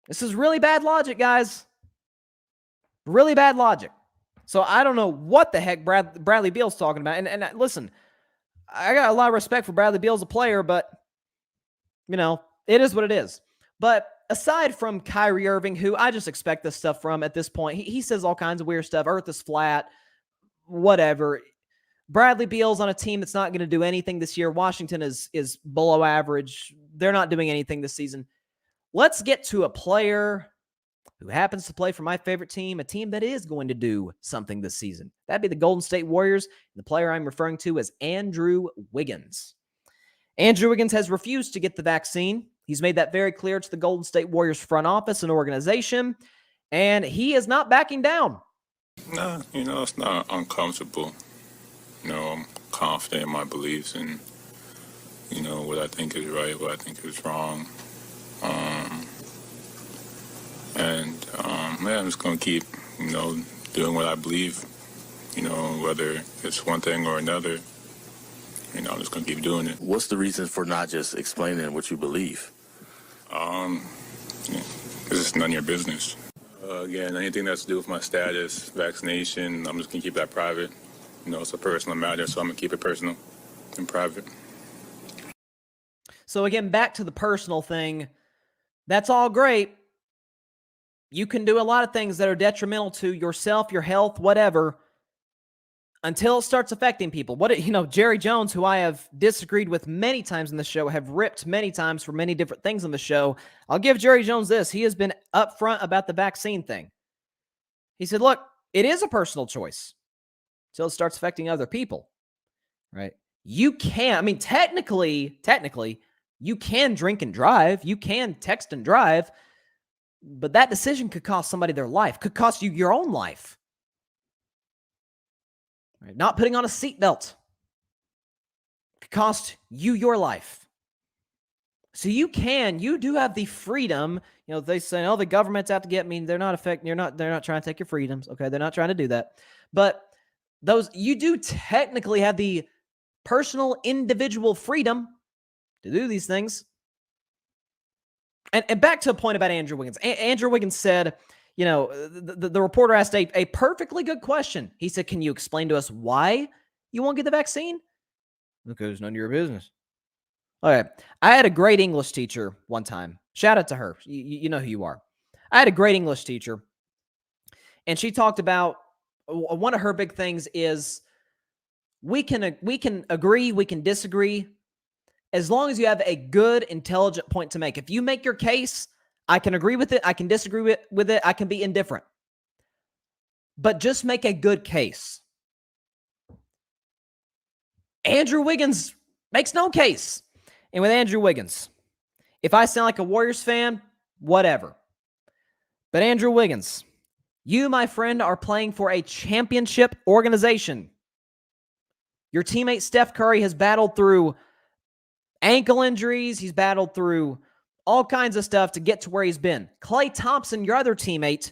This is really bad logic, guys. Really bad logic. So I don't know what the heck Bradley Beal's talking about. And listen, I got a lot of respect for Bradley Beal as a player, but, it is what it is. But aside from Kyrie Irving, who I just expect this stuff from at this point, he says all kinds of weird stuff. Earth is flat, whatever. Bradley Beal's on a team that's not going to do anything this year. Washington is below average. They're not doing anything this season. Let's get to a player who happens to play for my favorite team, a team that is going to do something this season. That'd be the Golden State Warriors. The player I'm referring to is Andrew Wiggins. Andrew Wiggins has refused to get the vaccine. He's made that very clear to the Golden State Warriors front office and organization, and he is not backing down. No, it's not uncomfortable. I'm confident in my beliefs and, what I think is right, what I think is wrong. Man, I'm just going to keep, doing what I believe, whether it's one thing or another. I'm just going to keep doing it. What's the reason for not just explaining what you believe? It's just none of your business. Again, anything that's to do with my status, vaccination, I'm just going to keep that private. It's a personal matter, so I'm going to keep it personal and private. So again, back to the personal thing. That's all great. You can do a lot of things that are detrimental to yourself, your health, whatever, until it starts affecting people. Jerry Jones, who I have disagreed with many times in the show, have ripped many times for many different things on the show. I'll give Jerry Jones this. He has been upfront about the vaccine thing. He said, look, it is a personal choice until it starts affecting other people, right? You can, technically, you can drink and drive. You can text and drive. But that decision could cost somebody their life, could cost you your own life. Right? Not putting on a seatbelt could cost you your life. So you do have the freedom. They say, oh, the government's out to get me. They're not they're not trying to take your freedoms. Okay, they're not trying to do that. But you do technically have the personal individual freedom to do these things. And back to a point about Andrew Wiggins. Andrew Wiggins said, the reporter asked a perfectly good question. He said, can you explain to us why you won't get the vaccine? Because it's none of your business. Okay. I had a great English teacher one time. Shout out to her. You know who you are. I had a great English teacher. And she talked about one of her big things is we can agree, we can disagree, as long as you have a good, intelligent point to make. If you make your case, I can agree with it. I can disagree with it. I can be indifferent. But just make a good case. Andrew Wiggins makes no case. And with Andrew Wiggins, if I sound like a Warriors fan, whatever. But Andrew Wiggins, you, my friend, are playing for a championship organization. Your teammate Steph Curry has battled through ankle injuries. He's battled through all kinds of stuff to get to where he's been. Klay Thompson, your other teammate,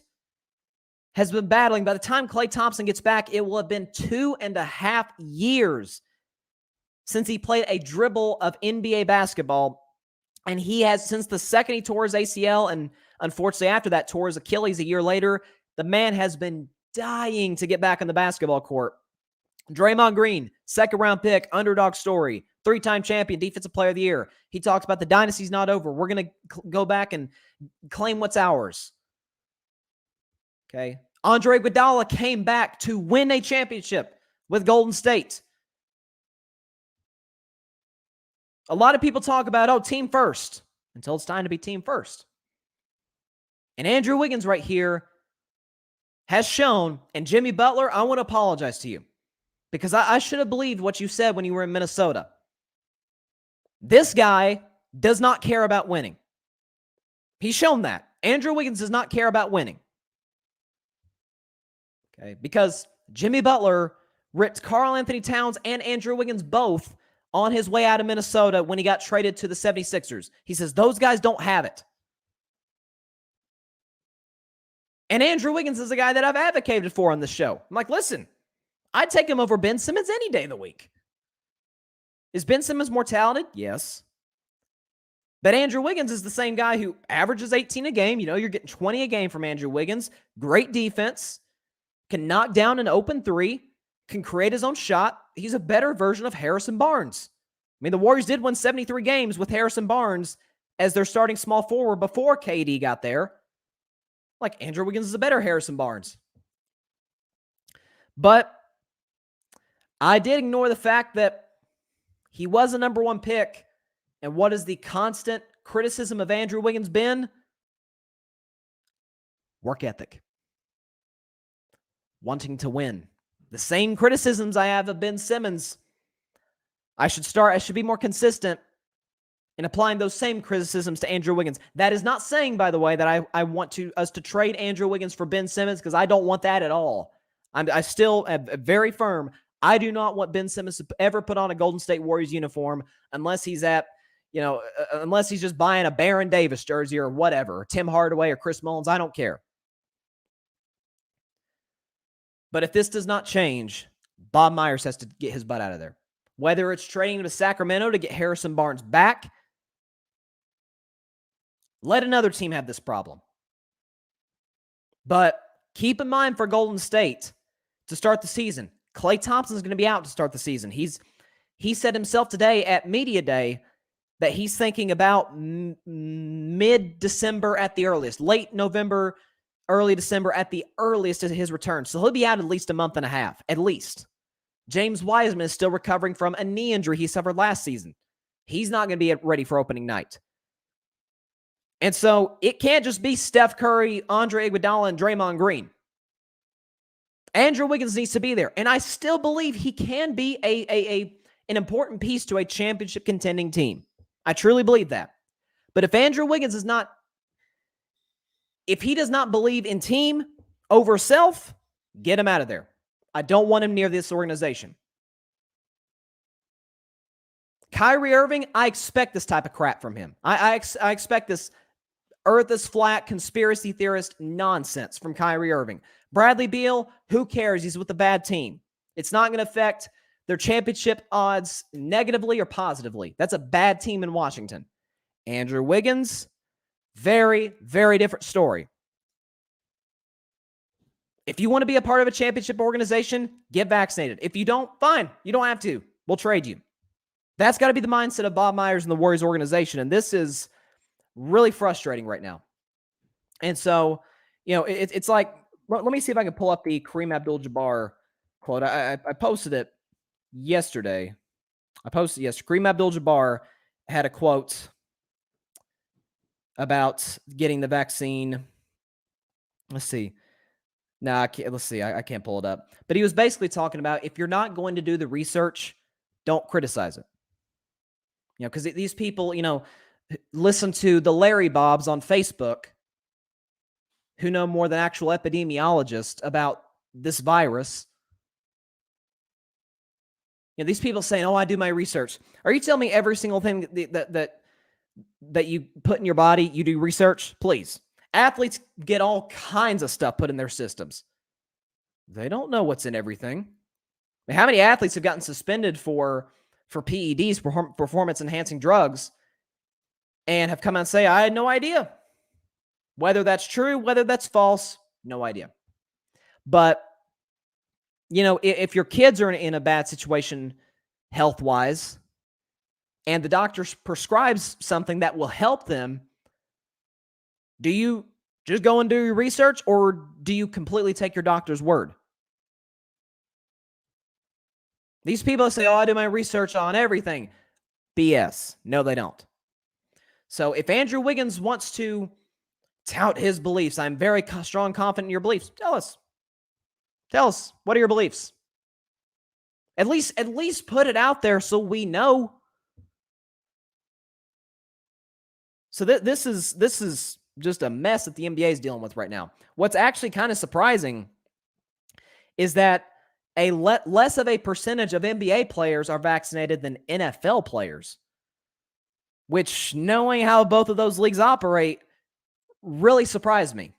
has been battling. By the time Klay Thompson gets back, it will have been 2.5 years since he played a dribble of NBA basketball. And he has, since the second he tore his ACL, and unfortunately after that tore his Achilles a year later, the man has been dying to get back on the basketball court. Draymond Green, second-round pick, underdog story, 3-time champion, defensive player of the year. He talks about the dynasty's not over. We're going to go back and claim what's ours. Okay. Andre Iguodala came back to win a championship with Golden State. A lot of people talk about, team first, until it's time to be team first. And Andrew Wiggins right here has shown, and Jimmy Butler, I want to apologize to you, because I should have believed what you said when you were in Minnesota. This guy does not care about winning. He's shown that. Andrew Wiggins does not care about winning. Okay, because Jimmy Butler ripped Karl Anthony Towns and Andrew Wiggins both on his way out of Minnesota when he got traded to the 76ers. He says, those guys don't have it. And Andrew Wiggins is a guy that I've advocated for on this show. I'm like, listen, I'd take him over Ben Simmons any day of the week. Is Ben Simmons more talented? Yes. But Andrew Wiggins is the same guy who averages 18 a game. You're getting 20 a game from Andrew Wiggins. Great defense. Can knock down an open three. Can create his own shot. He's a better version of Harrison Barnes. The Warriors did win 73 games with Harrison Barnes as their starting small forward before KD got there. Like, Andrew Wiggins is a better Harrison Barnes. But I did ignore the fact that he was a number one pick. And what is the constant criticism of Andrew Wiggins been? Work ethic. Wanting to win. The same criticisms I have of Ben Simmons. I should be more consistent in applying those same criticisms to Andrew Wiggins. That is not saying, by the way, that I want us to trade Andrew Wiggins for Ben Simmons, because I don't want that at all. I still am very firm. I do not want Ben Simmons to ever put on a Golden State Warriors uniform unless he's unless he's just buying a Baron Davis jersey or whatever, or Tim Hardaway or Chris Mullins. I don't care. But if this does not change, Bob Myers has to get his butt out of there. Whether it's trading him to Sacramento to get Harrison Barnes back, let another team have this problem. But keep in mind for Golden State to start the season, Klay Thompson is going to be out to start the season. He said himself today at Media Day that he's thinking about mid-December at the earliest, late November, early December at the earliest of his return. So he'll be out at least a month and a half, at least. James Wiseman is still recovering from a knee injury he suffered last season. He's not going to be ready for opening night. And so it can't just be Steph Curry, Andre Iguodala, and Draymond Green. Andrew Wiggins needs to be there. And I still believe he can be an important piece to a championship contending team. I truly believe that. But if Andrew Wiggins is not, if he does not believe in team over self, get him out of there. I don't want him near this organization. Kyrie Irving, I expect this type of crap from him. I expect this earth is flat, conspiracy theorist nonsense from Kyrie Irving. Bradley Beal, who cares? He's with a bad team. It's not going to affect their championship odds negatively or positively. That's a bad team in Washington. Andrew Wiggins, very, very different story. If you want to be a part of a championship organization, get vaccinated. If you don't, fine. You don't have to. We'll trade you. That's got to be the mindset of Bob Myers and the Warriors organization. And this is really frustrating right now. And so, it's like, let me see if I can pull up the Kareem Abdul-Jabbar quote. I posted it yesterday. Kareem Abdul-Jabbar had a quote about getting the vaccine. Let's see. I can't pull it up. But he was basically talking about if you're not going to do the research, don't criticize it. Because these people, listen to the Larry Bobs on Facebook who know more than actual epidemiologists about this virus. These people saying, "Oh, I do my research." Are you telling me every single thing that you put in your body, you do research? Please. Athletes get all kinds of stuff put in their systems. They don't know what's in everything. How many athletes have gotten suspended for PEDs, performance-enhancing drugs, and have come out and say, I had no idea. Whether that's true, whether that's false, no idea. But, if your kids are in a bad situation health-wise, and the doctor prescribes something that will help them, do you just go and do your research, or do you completely take your doctor's word? These people say, I do my research on everything. BS. No, they don't. So if Andrew Wiggins wants to tout his beliefs, I'm very strong, confident in your beliefs. Tell us. What are your beliefs? At least put it out there so we know. So this is just a mess that the NBA is dealing with right now. What's actually kind of surprising is that less of a percentage of NBA players are vaccinated than NFL players, which, knowing how both of those leagues operate, really surprised me.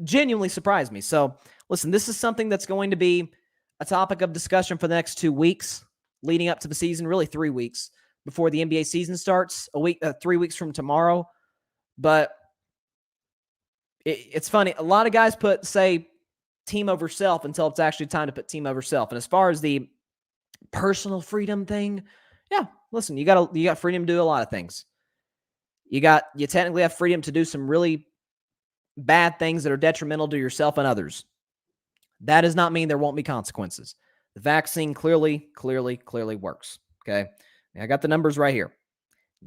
Genuinely surprised me. So, listen, this is something that's going to be a topic of discussion for the next 2 weeks leading up to the season, really 3 weeks before the NBA season starts, 3 weeks from tomorrow. But it's funny. A lot of guys say team over self until it's actually time to put team over self. And as far as the personal freedom thing, yeah, listen, you got freedom to do a lot of things. You technically have freedom to do some really bad things that are detrimental to yourself and others. That does not mean there won't be consequences. The vaccine clearly works. Okay. I got the numbers right here.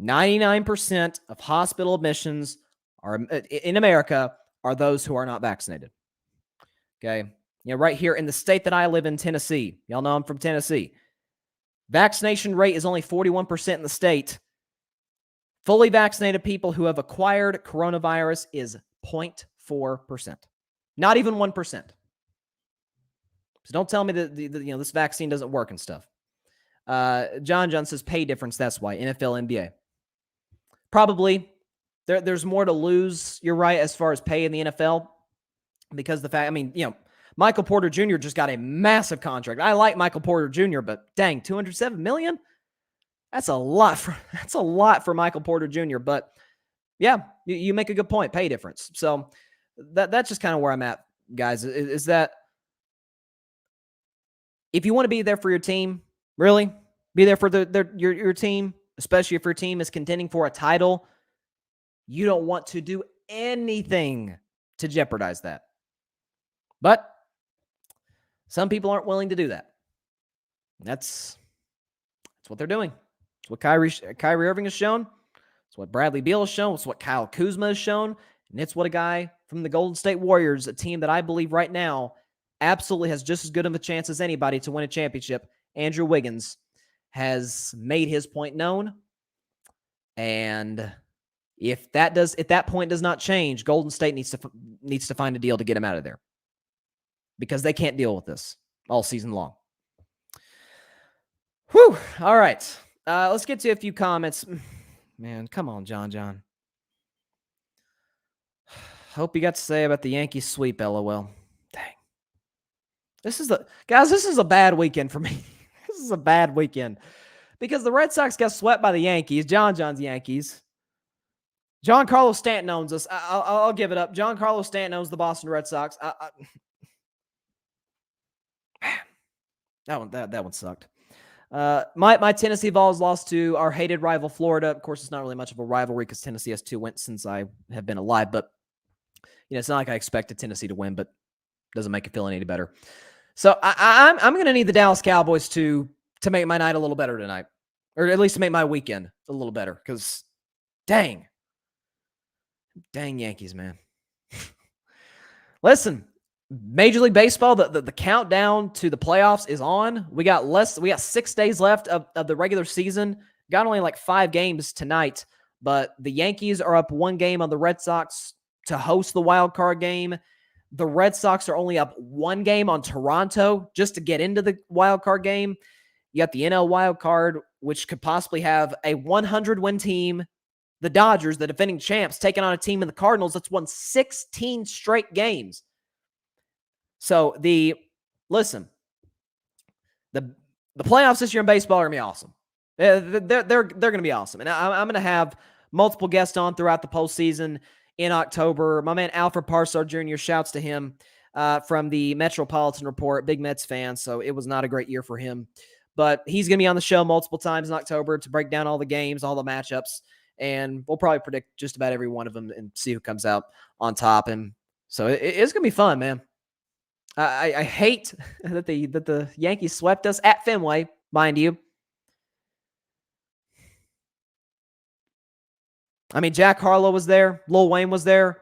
99% of hospital admissions in America are those who are not vaccinated. Okay. Right here in the state that I live in, Tennessee. Y'all know I'm from Tennessee. Vaccination rate is only 41% in the state. Fully vaccinated people who have acquired coronavirus is 0.4%. Not even 1%. So don't tell me that this vaccine doesn't work and stuff. John says pay difference. That's why. NFL, NBA. Probably. There's more to lose. You're right as far as pay in the NFL because Michael Porter Jr. just got a massive contract. I like Michael Porter Jr., but dang, $207 million? That's a lot for Michael Porter Jr. But yeah, you make a good point. Pay difference. So that's just kind of where I'm at, guys, is that if you want to be there for your team, really be there for your team, especially if your team is contending for a title, you don't want to do anything to jeopardize that. But some people aren't willing to do that. That's what they're doing. It's what Kyrie Irving has shown. It's what Bradley Beal has shown. It's what Kyle Kuzma has shown. And it's what a guy from the Golden State Warriors, a team that I believe right now absolutely has just as good of a chance as anybody to win a championship, Andrew Wiggins, has made his point known. And if that point does not change, Golden State needs to find a deal to get him out of there, because they can't deal with this all season long. Whew. All right. Let's get to a few comments. Man, come on, John. Hope you got to say about the Yankees sweep, LOL. Dang. This is a bad weekend for me. This is a bad weekend because the Red Sox got swept by the Yankees, John's Yankees. John Carlos Stanton owns us. I'll give it up. John Carlos Stanton owns the Boston Red Sox. That one sucked. My Tennessee Vols lost to our hated rival Florida. Of course, it's not really much of a rivalry because Tennessee has 2 wins since I have been alive. But it's not like I expected Tennessee to win, but it doesn't make it feel any better. So I'm going to need the Dallas Cowboys to make my night a little better tonight, or at least to make my weekend a little better. Because dang Yankees, man. Listen. Major League Baseball, the countdown to the playoffs is on. We got 6 days left of the regular season. Got only like 5 games tonight, but the Yankees are up 1 game on the Red Sox to host the wild card game. The Red Sox are only up 1 game on Toronto just to get into the wild card game. You got the NL wild card, which could possibly have a 100-win team, the Dodgers, the defending champs, taking on a team in the Cardinals that's won 16 straight games. So the playoffs this year in baseball are going to be awesome. They're going to be awesome. And I'm going to have multiple guests on throughout the postseason in October. My man Alfred Parsard Jr., shouts to him from the Metropolitan Report, big Mets fan. So it was not a great year for him. But he's going to be on the show multiple times in October to break down all the games, all the matchups. And we'll probably predict just about every one of them and see who comes out on top. And so it's going to be fun, man. I hate that the Yankees swept us at Fenway, mind you. I mean, Jack Harlow was there. Lil Wayne was there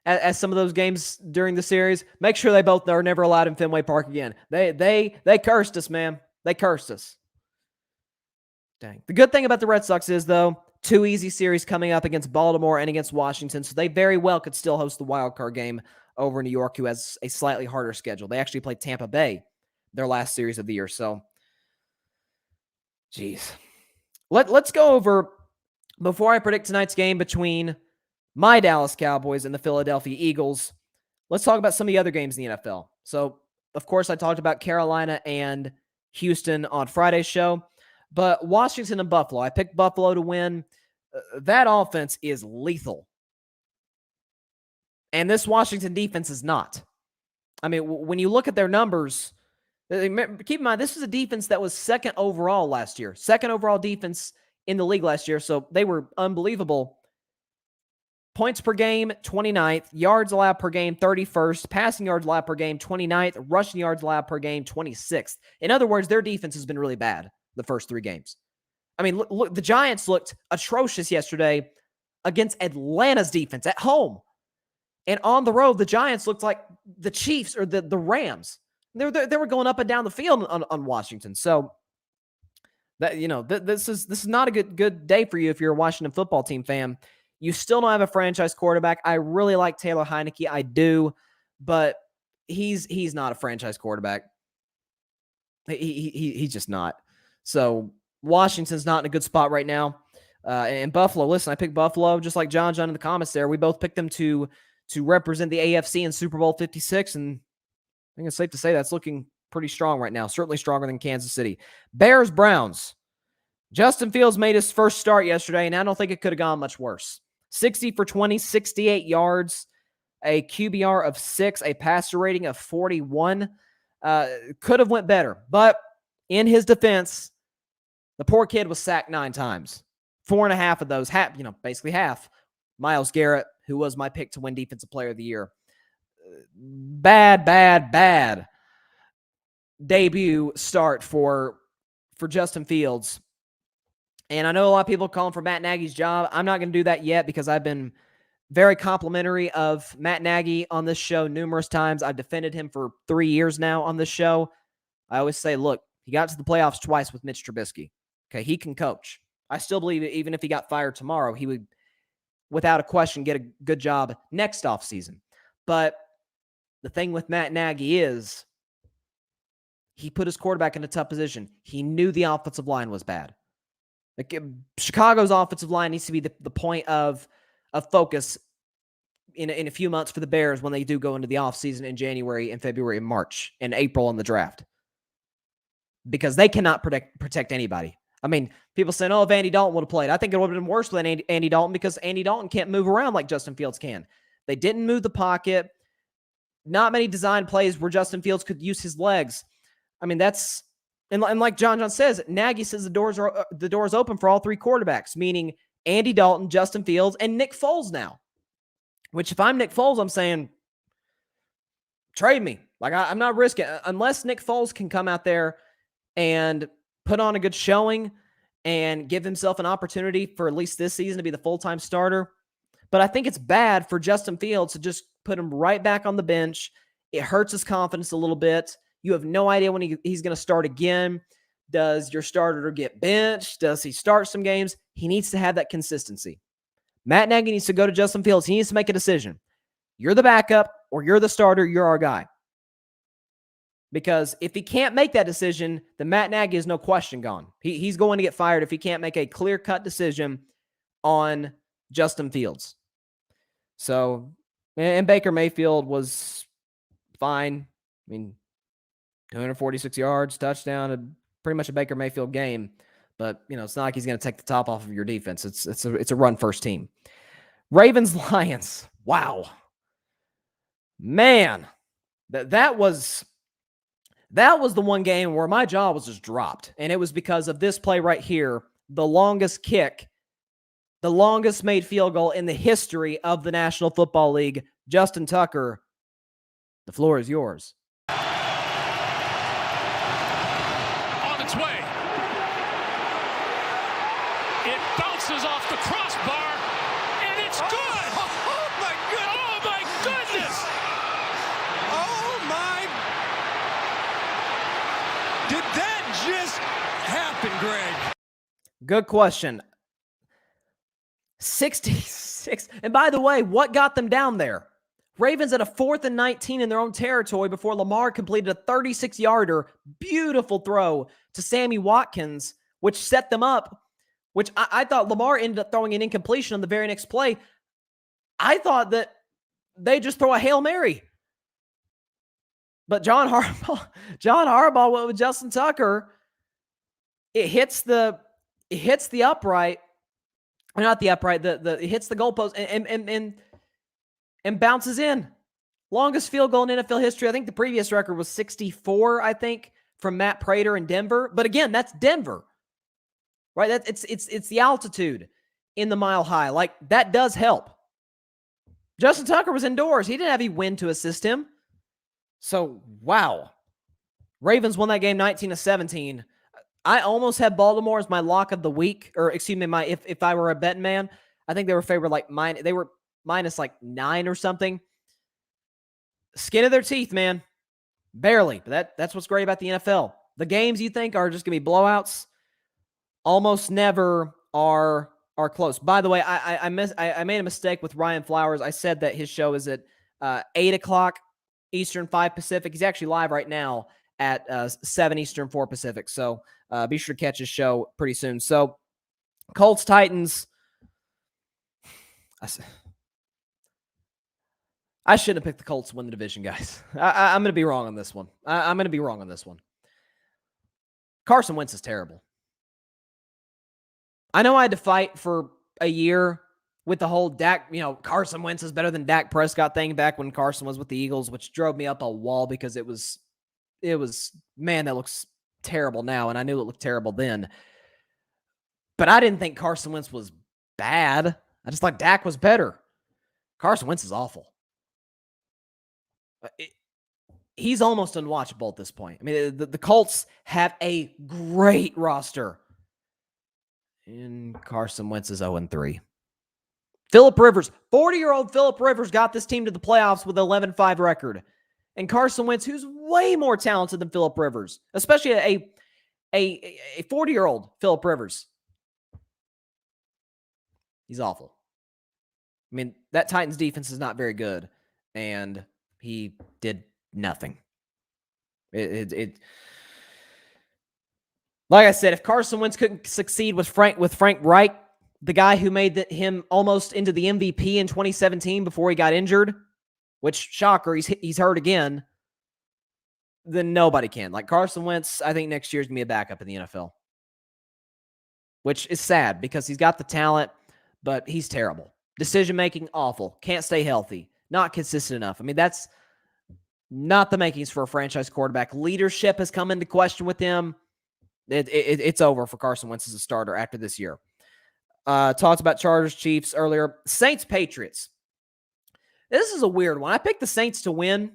at some of those games during the series. Make sure they both are never allowed in Fenway Park again. They cursed us, man. They cursed us. Dang. The good thing about the Red Sox is, though, 2 easy series coming up against Baltimore and against Washington, so they very well could still host the wild card game over New York, who has a slightly harder schedule. They actually played Tampa Bay their last series of the year. So, geez. Let's go over, before I predict tonight's game between my Dallas Cowboys and the Philadelphia Eagles, let's talk about some of the other games in the NFL. So, of course, I talked about Carolina and Houston on Friday's show, but Washington and Buffalo. I picked Buffalo to win. That offense is lethal. And this Washington defense is not. I mean, when you look at their numbers, keep in mind, this was a defense that was 2nd overall last year. 2nd overall defense in the league last year, so they were unbelievable. Points per game, 29th. Yards allowed per game, 31st. Passing yards allowed per game, 29th. Rushing yards allowed per game, 26th. In other words, their defense has been really bad the first 3 games. I mean, look, the Giants looked atrocious yesterday against Atlanta's defense at home. And on the road, the Giants looked like the Chiefs or the Rams. They were going up and down the field on Washington. So that this is not a good day for you if you're a Washington football team fan. You still don't have a franchise quarterback. I really like Taylor Heineke. I do, but he's not a franchise quarterback. He's just not. So Washington's not in a good spot right now. And Buffalo, listen, I picked Buffalo just like John in the comments there. We both picked them to represent the AFC in Super Bowl 56, and think it's safe to say that's looking pretty strong right now, certainly stronger than Kansas City. Bears, Browns. Justin Fields made his first start yesterday, and I don't think it could have gone much worse. 60 for 20, 68 yards, a QBR of 6, a passer rating of 41. Could have went better, but in his defense, the poor kid was sacked 9 times. 4.5 of those, basically half. Myles Garrett, who was my pick to win Defensive Player of the Year. Bad debut start for Justin Fields. And I know a lot of people calling for Matt Nagy's job. I'm not going to do that yet because I've been very complimentary of Matt Nagy on this show numerous times. I've defended him for 3 years now on this show. I always say, look, he got to the playoffs twice with Mitch Trubisky. Okay, he can coach. I still believe that even if he got fired tomorrow, he would, without a question, get a good job next offseason. But the thing with Matt Nagy is he put his quarterback in a tough position. He knew the offensive line was bad. Like, Chicago's offensive line needs to be the point of focus in a few months for the Bears when they do go into the offseason in January and February and March and April in the draft. Because they cannot protect anybody. I mean, people saying, if Andy Dalton would have played. I think it would have been worse than Andy Dalton because Andy Dalton can't move around like Justin Fields can. They didn't move the pocket. Not many design plays where Justin Fields could use his legs. I mean, that's... And like John says, Nagy says the doors are open for all 3 quarterbacks, meaning Andy Dalton, Justin Fields, and Nick Foles now. Which, if I'm Nick Foles, I'm saying, trade me. Like, I'm not risking it. Unless Nick Foles can come out there and put on a good showing and give himself an opportunity for at least this season to be the full-time starter. But I think it's bad for Justin Fields to just put him right back on the bench. It hurts his confidence a little bit. You have no idea when he's going to start again. Does your starter get benched? Does he start some games? He needs to have that consistency. Matt Nagy needs to go to Justin Fields. He needs to make a decision. You're the backup or you're the starter. You're our guy. Because if he can't make that decision, then Matt Nagy is no question gone. He's going to get fired if he can't make a clear-cut decision on Justin Fields. So, and Baker Mayfield was fine. I mean, 246 yards, touchdown, pretty much a Baker Mayfield game. But, it's not like he's going to take the top off of your defense. It's a run-first team. Ravens-Lions. Wow. Man, that was the one game where my jaw was just dropped. And it was because of this play right here, the longest kick, the longest made field goal in the history of the National Football League. Justin Tucker, the floor is yours. Its way. It bounces off the crossbar, and it's good. Oh my goodness! Oh my goodness! Oh my! Did that just happen, Greg? Good question. 66. And by the way, what got them down there? Ravens at a 4th and 19 in their own territory before Lamar completed a 36-yarder, beautiful throw to Sammy Watkins, which set them up, which I thought Lamar ended up throwing an incompletion on the very next play. I thought that they just throw a Hail Mary. But John Harbaugh went with Justin Tucker. It hits the upright. Or not the upright, it hits the goalpost and bounces in. Longest field goal in NFL history. I think the previous record was 64, I think, from Matt Prater in Denver. But again, that's Denver. Right? It's the altitude in the Mile High. Like, that does help. Justin Tucker was indoors. He didn't have any wind to assist him. So, wow. Ravens won that game 19-17. I almost had Baltimore as my lock of the week, or excuse me, if I were a betting man. I think they were favored they were minus 9 or something. Skin of their teeth, man. Barely. But that's what's great about the NFL. The games you think are just going to be blowouts almost never are close. By the way, I made a mistake with Ryan Flowers. I said that his show is at 8 o'clock Eastern, 5 Pacific. He's actually live right now at 7 Eastern, 4 Pacific. So be sure to catch his show pretty soon. So Colts, Titans. I shouldn't have picked the Colts to win the division, guys. I'm going to be wrong on this one. I'm going to be wrong on this one. Carson Wentz is terrible. I know I had to fight for a year with the whole Dak, Carson Wentz is better than Dak Prescott thing back when Carson was with the Eagles, which drove me up a wall because it was, man, that looks terrible now, and I knew it looked terrible then. But I didn't think Carson Wentz was bad. I just thought Dak was better. Carson Wentz is awful. He's almost unwatchable at this point. I mean, the Colts have a great roster. And Carson Wentz is 0-3. Phillip Rivers, 40-year-old Phillip Rivers got this team to the playoffs with an 11-5 record. And Carson Wentz, who's way more talented than Phillip Rivers, especially a 40-year-old Phillip Rivers. He's awful. I mean, that Titans defense is not very good, and he did nothing. Like I said, if Carson Wentz couldn't succeed with Frank Reich, the guy who made him almost into the MVP in 2017 before he got injured, which, shocker, he's hurt again, then nobody can. Like Carson Wentz, I think next year is going to be a backup in the NFL, which is sad because he's got the talent, but he's terrible. Decision-making, awful. Can't stay healthy. Not consistent enough. I mean, that's not the makings for a franchise quarterback. Leadership has come into question with him. It's over for Carson Wentz as a starter after this year. Talked about Chargers, Chiefs earlier. Saints, Patriots. This is a weird one. I picked the Saints to win.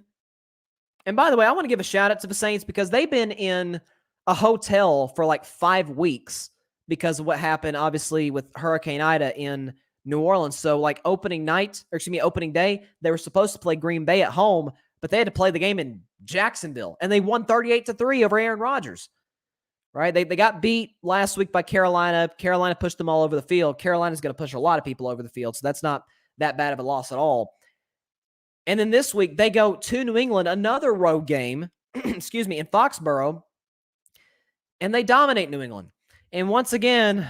And by the way, I want to give a shout out to the Saints because they've been in a hotel for like 5 weeks because of what happened, obviously, with Hurricane Ida in New Orleans. So like opening day, they were supposed to play Green Bay at home, but they had to play the game in Jacksonville. And they won 38-3 over Aaron Rodgers. Right? They got beat last week by Carolina. Carolina pushed them all over the field. Carolina's going to push a lot of people over the field, so that's not that bad of a loss at all. And then this week, they go to New England, another road game, in Foxborough, and they dominate New England. And once again,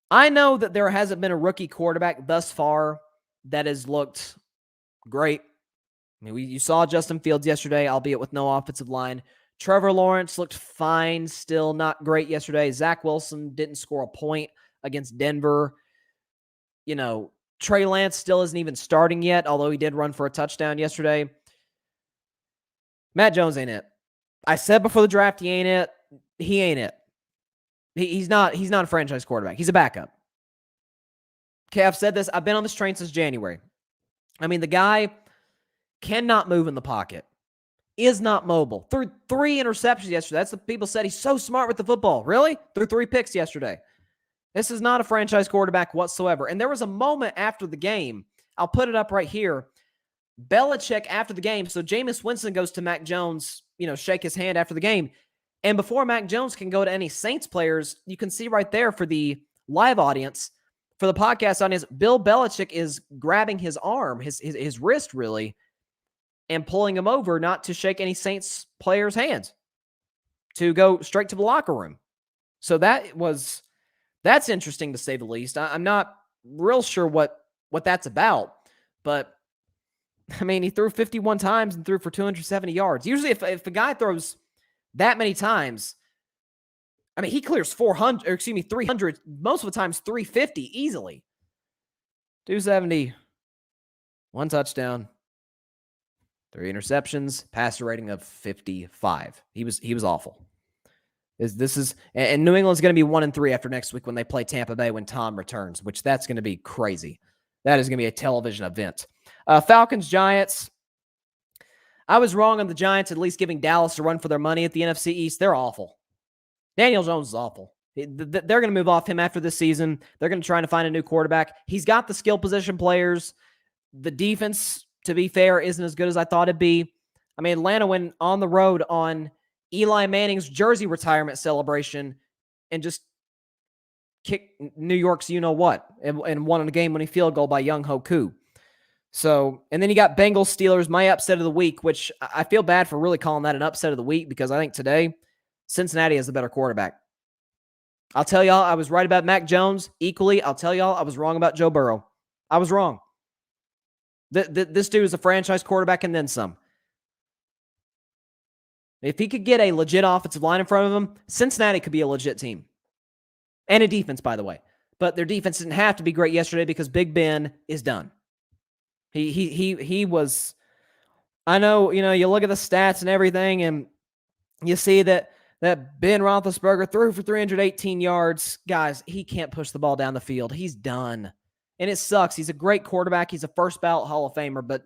I know that there hasn't been a rookie quarterback thus far that has looked great. I mean, you saw Justin Fields yesterday, albeit with no offensive line. Trevor Lawrence looked fine, still not great yesterday. Zach Wilson didn't score a point against Denver. Trey Lance still isn't even starting yet, although he did run for a touchdown yesterday. Matt Jones ain't it. I said before the draft he ain't it. He ain't it. He's not a franchise quarterback. He's a backup. Okay, I've said this. I've been on this train since January. I mean, the guy cannot move in the pocket. Is not mobile. Threw 3 interceptions yesterday. That's what people said. He's so smart with the football. Really? Threw 3 picks yesterday. This is not a franchise quarterback whatsoever. And there was a moment after the game. I'll put it up right here. Belichick after the game. So Jameis Winston goes to Mac Jones, shake his hand after the game. And before Mac Jones can go to any Saints players, you can see right there for the live audience, for the podcast audience, Bill Belichick is grabbing his arm, his wrist really, and pulling him over not to shake any Saints players' hands, to go straight to the locker room. So that's interesting to say the least. I'm not real sure what that's about, but I mean, he threw 51 times and threw for 270 yards. Usually if a guy throws that many times, I mean, he clears 300, most of the times 350 easily. 270, 1 touchdown. 3 interceptions, passer rating of 55. He was awful. And New England's going to be 1-3 after next week when they play Tampa Bay when Tom returns, which that's going to be crazy. That is going to be a television event. Falcons, Giants. I was wrong on the Giants at least giving Dallas a run for their money at the NFC East. They're awful. Daniel Jones is awful. They're going to move off him after this season. They're going to try to find a new quarterback. He's got the skill position players. The defense, to be fair, isn't as good as I thought it'd be. I mean, Atlanta went on the road on Eli Manning's jersey retirement celebration and just kicked New York's you-know-what and won a game-winning field goal by Young Ho Koo. So, and then you got Bengals, Steelers, my upset of the week, which I feel bad for really calling that an upset of the week because I think today Cincinnati has the better quarterback. I'll tell y'all I was right about Mac Jones. Equally, I'll tell y'all I was wrong about Joe Burrow. I was wrong. This dude is a franchise quarterback and then some. If he could get a legit offensive line in front of him, Cincinnati could be a legit team. And a defense, by the way. But their defense didn't have to be great yesterday because Big Ben is done. He was, I know, you look at the stats and everything, and you see that Ben Roethlisberger threw for 318 yards. Guys, he can't push the ball down the field. He's done. And it sucks. He's a great quarterback. He's a first ballot Hall of Famer. But,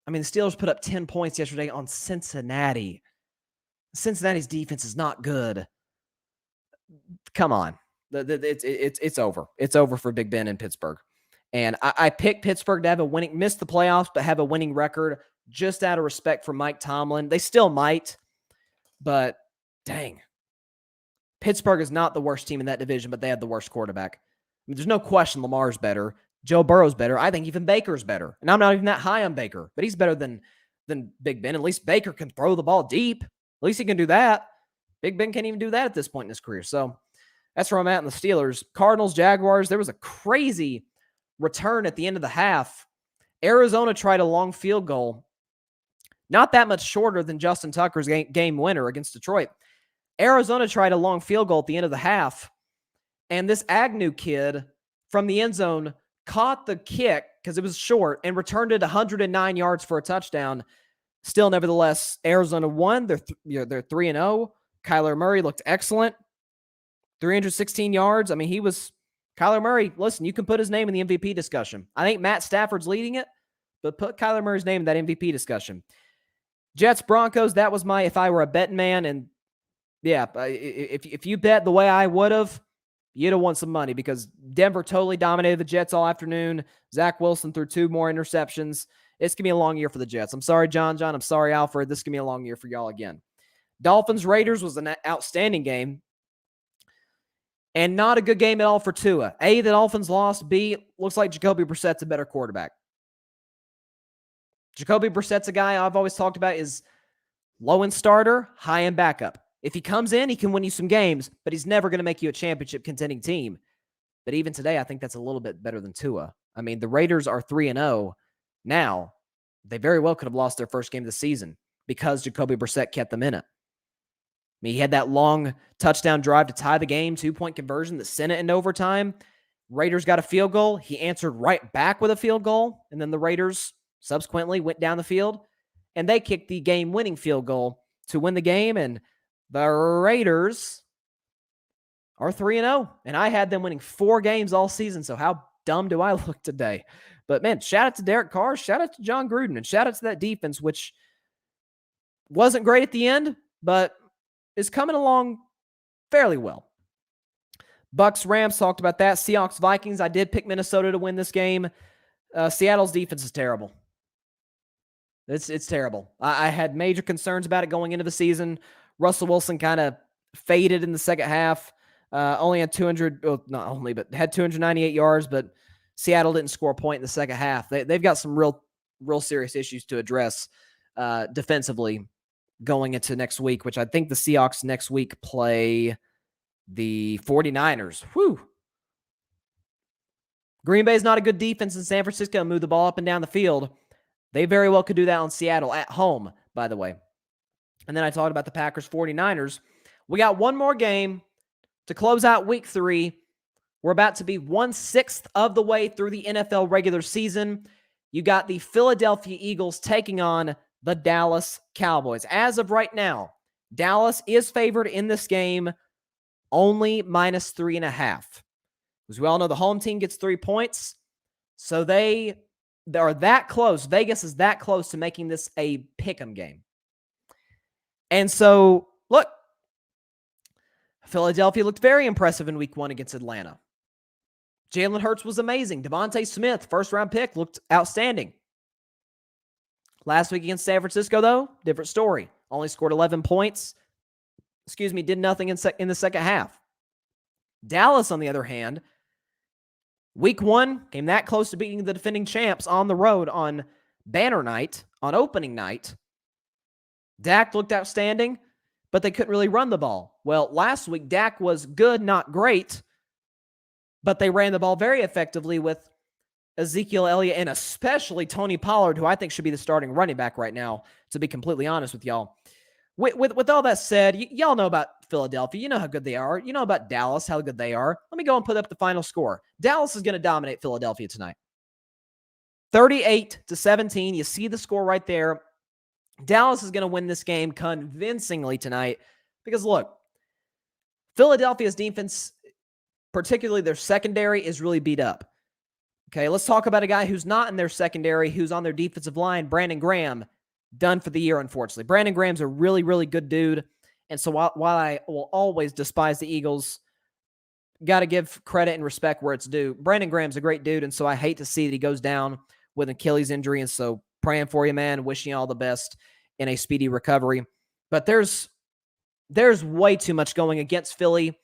I mean, the Steelers put up 10 points yesterday on Cincinnati. Cincinnati's defense is not good. Come on. It's over. It's over for Big Ben in Pittsburgh. And I picked Pittsburgh to have miss the playoffs, but have a winning record just out of respect for Mike Tomlin. They still might, but dang. Pittsburgh is not the worst team in that division, but they had the worst quarterback. I mean, there's no question Lamar's better. Joe Burrow's better. I think even Baker's better. And I'm not even that high on Baker, but he's better than Big Ben. At least Baker can throw the ball deep. At least he can do that. Big Ben can't even do that at this point in his career. So that's where I'm at in the Steelers. Cardinals, Jaguars, there was a crazy return at the end of the half. Arizona tried a long field goal, not that much shorter than Justin Tucker's game winner against Detroit. Arizona tried a long field goal at the end of the half, and this Agnew kid from the end zone caught the kick because it was short and returned it 109 yards for a touchdown. Still, nevertheless, Arizona won. They're 3-0. Kyler Murray looked excellent. 316 yards. I mean, Kyler Murray, listen, you can put his name in the MVP discussion. I think Matt Stafford's leading it, but put Kyler Murray's name in that MVP discussion. Jets, Broncos, that was if I were a betting man, and yeah, if you bet the way I would have, you'd have won some money because Denver totally dominated the Jets all afternoon. Zach Wilson threw 2 more interceptions. It's going to be a long year for the Jets. I'm sorry, John. I'm sorry, Alfred. This is going to be a long year for y'all again. Dolphins, Raiders was an outstanding game. And not a good game at all for Tua. A, the Dolphins lost. B, looks like Jacoby Brissett's a better quarterback. Jacoby Brissett's a guy I've always talked about is low-end starter, high-end backup. If he comes in, he can win you some games, but he's never going to make you a championship contending team. But even today, I think that's a little bit better than Tua. I mean, the Raiders are 3-0 now. They very well could have lost their first game of the season because Jacoby Brissett kept them in it. I mean, he had that long touchdown drive to tie the game, 2-point conversion that sent it into overtime. Raiders got a field goal. He answered right back with a field goal, and then the Raiders subsequently went down the field, and they kicked the game-winning field goal to win the game, and the Raiders are 3-0, and I had them winning 4 games all season, so how dumb do I look today? But, man, shout out to Derek Carr, shout out to John Gruden, and shout out to that defense, which wasn't great at the end, but is coming along fairly well. Bucks, Rams, talked about that. Seahawks, Vikings, I did pick Minnesota to win this game. Seattle's defense is terrible. It's terrible. I had major concerns about it going into the season. Russell Wilson kind of faded in the second half. Only had 298 yards, but Seattle didn't score a point in the second half. They've got some real serious issues to address defensively going into next week, which I think the Seahawks next week play the 49ers. Whew. Green Bay's not a good defense in San Francisco and move the ball up and down the field. They very well could do that on Seattle at home, by the way. And then I talked about the Packers 49ers. We got one more game to close out week 3. We're about to be 1/6 of the way through the NFL regular season. You got the Philadelphia Eagles taking on the Dallas Cowboys. As of right now, Dallas is favored in this game, only -3.5. As we all know, the home team gets 3 points. So they are that close. Vegas is that close to making this a pick'em game. And so, look, Philadelphia looked very impressive in week 1 against Atlanta. Jalen Hurts was amazing. Devontae Smith, first-round pick, looked outstanding. Last week against San Francisco, though, different story. Only scored 11 points. Did nothing in the second half. Dallas, on the other hand, week 1 came that close to beating the defending champs on the road on banner night, on opening night. Dak looked outstanding, but they couldn't really run the ball. Well, last week, Dak was good, not great, but they ran the ball very effectively with Ezekiel Elliott, and especially Tony Pollard, who I think should be the starting running back right now, to be completely honest with y'all. With all that said, y'all know about Philadelphia. You know how good they are. You know about Dallas, how good they are. Let me go and put up the final score. Dallas is going to dominate Philadelphia tonight. 38-17. You see the score right there. Dallas is going to win this game convincingly tonight because, look, Philadelphia's defense, particularly their secondary, is really beat up. Okay, let's talk about a guy who's not in their secondary, who's on their defensive line, Brandon Graham, done for the year, unfortunately. Brandon Graham's a really, really good dude. And so while I will always despise the Eagles, got to give credit and respect where it's due. Brandon Graham's a great dude, and so I hate to see that he goes down with an Achilles injury. And so praying for you, man, wishing you all the best in a speedy recovery. But there's way too much going against Philly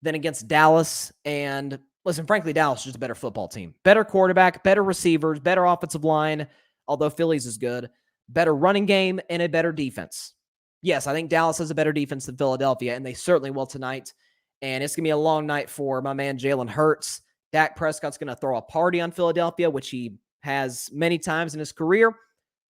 than against Dallas. And listen, frankly, Dallas is just a better football team. Better quarterback, better receivers, better offensive line, although Philly's is good. Better running game and a better defense. Yes, I think Dallas has a better defense than Philadelphia, and they certainly will tonight. And it's going to be a long night for my man Jalen Hurts. Dak Prescott's going to throw a party on Philadelphia, which he has many times in his career.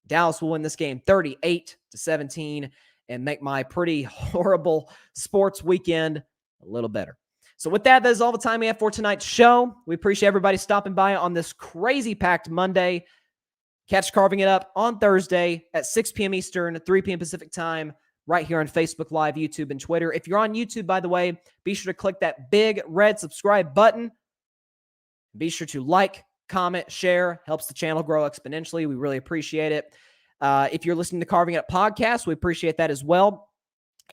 Dallas will win this game 38-17 and make my pretty horrible sports weekend a little better. So with that, that is all the time we have for tonight's show. We appreciate everybody stopping by on this crazy packed Monday. Catch Carving It Up on Thursday at 6 p.m. Eastern, 3 p.m. Pacific time, right here on Facebook Live, YouTube, and Twitter. If you're on YouTube, by the way, be sure to click that big red subscribe button. Be sure to like, comment, share. Helps the channel grow exponentially. We really appreciate it. If you're listening to Carving It Up podcast, we appreciate that as well.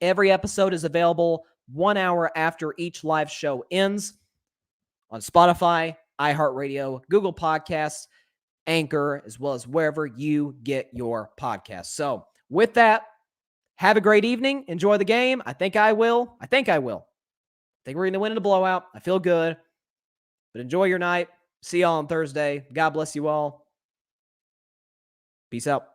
Every episode is available 1 hour after each live show ends on Spotify, iHeartRadio, Google Podcasts, Anchor, as well as wherever you get your podcasts. So with that, have a great evening. Enjoy the game. I think I will. I think we're going to win in a blowout. I feel good. But enjoy your night. See y'all on Thursday. God bless you all. Peace out.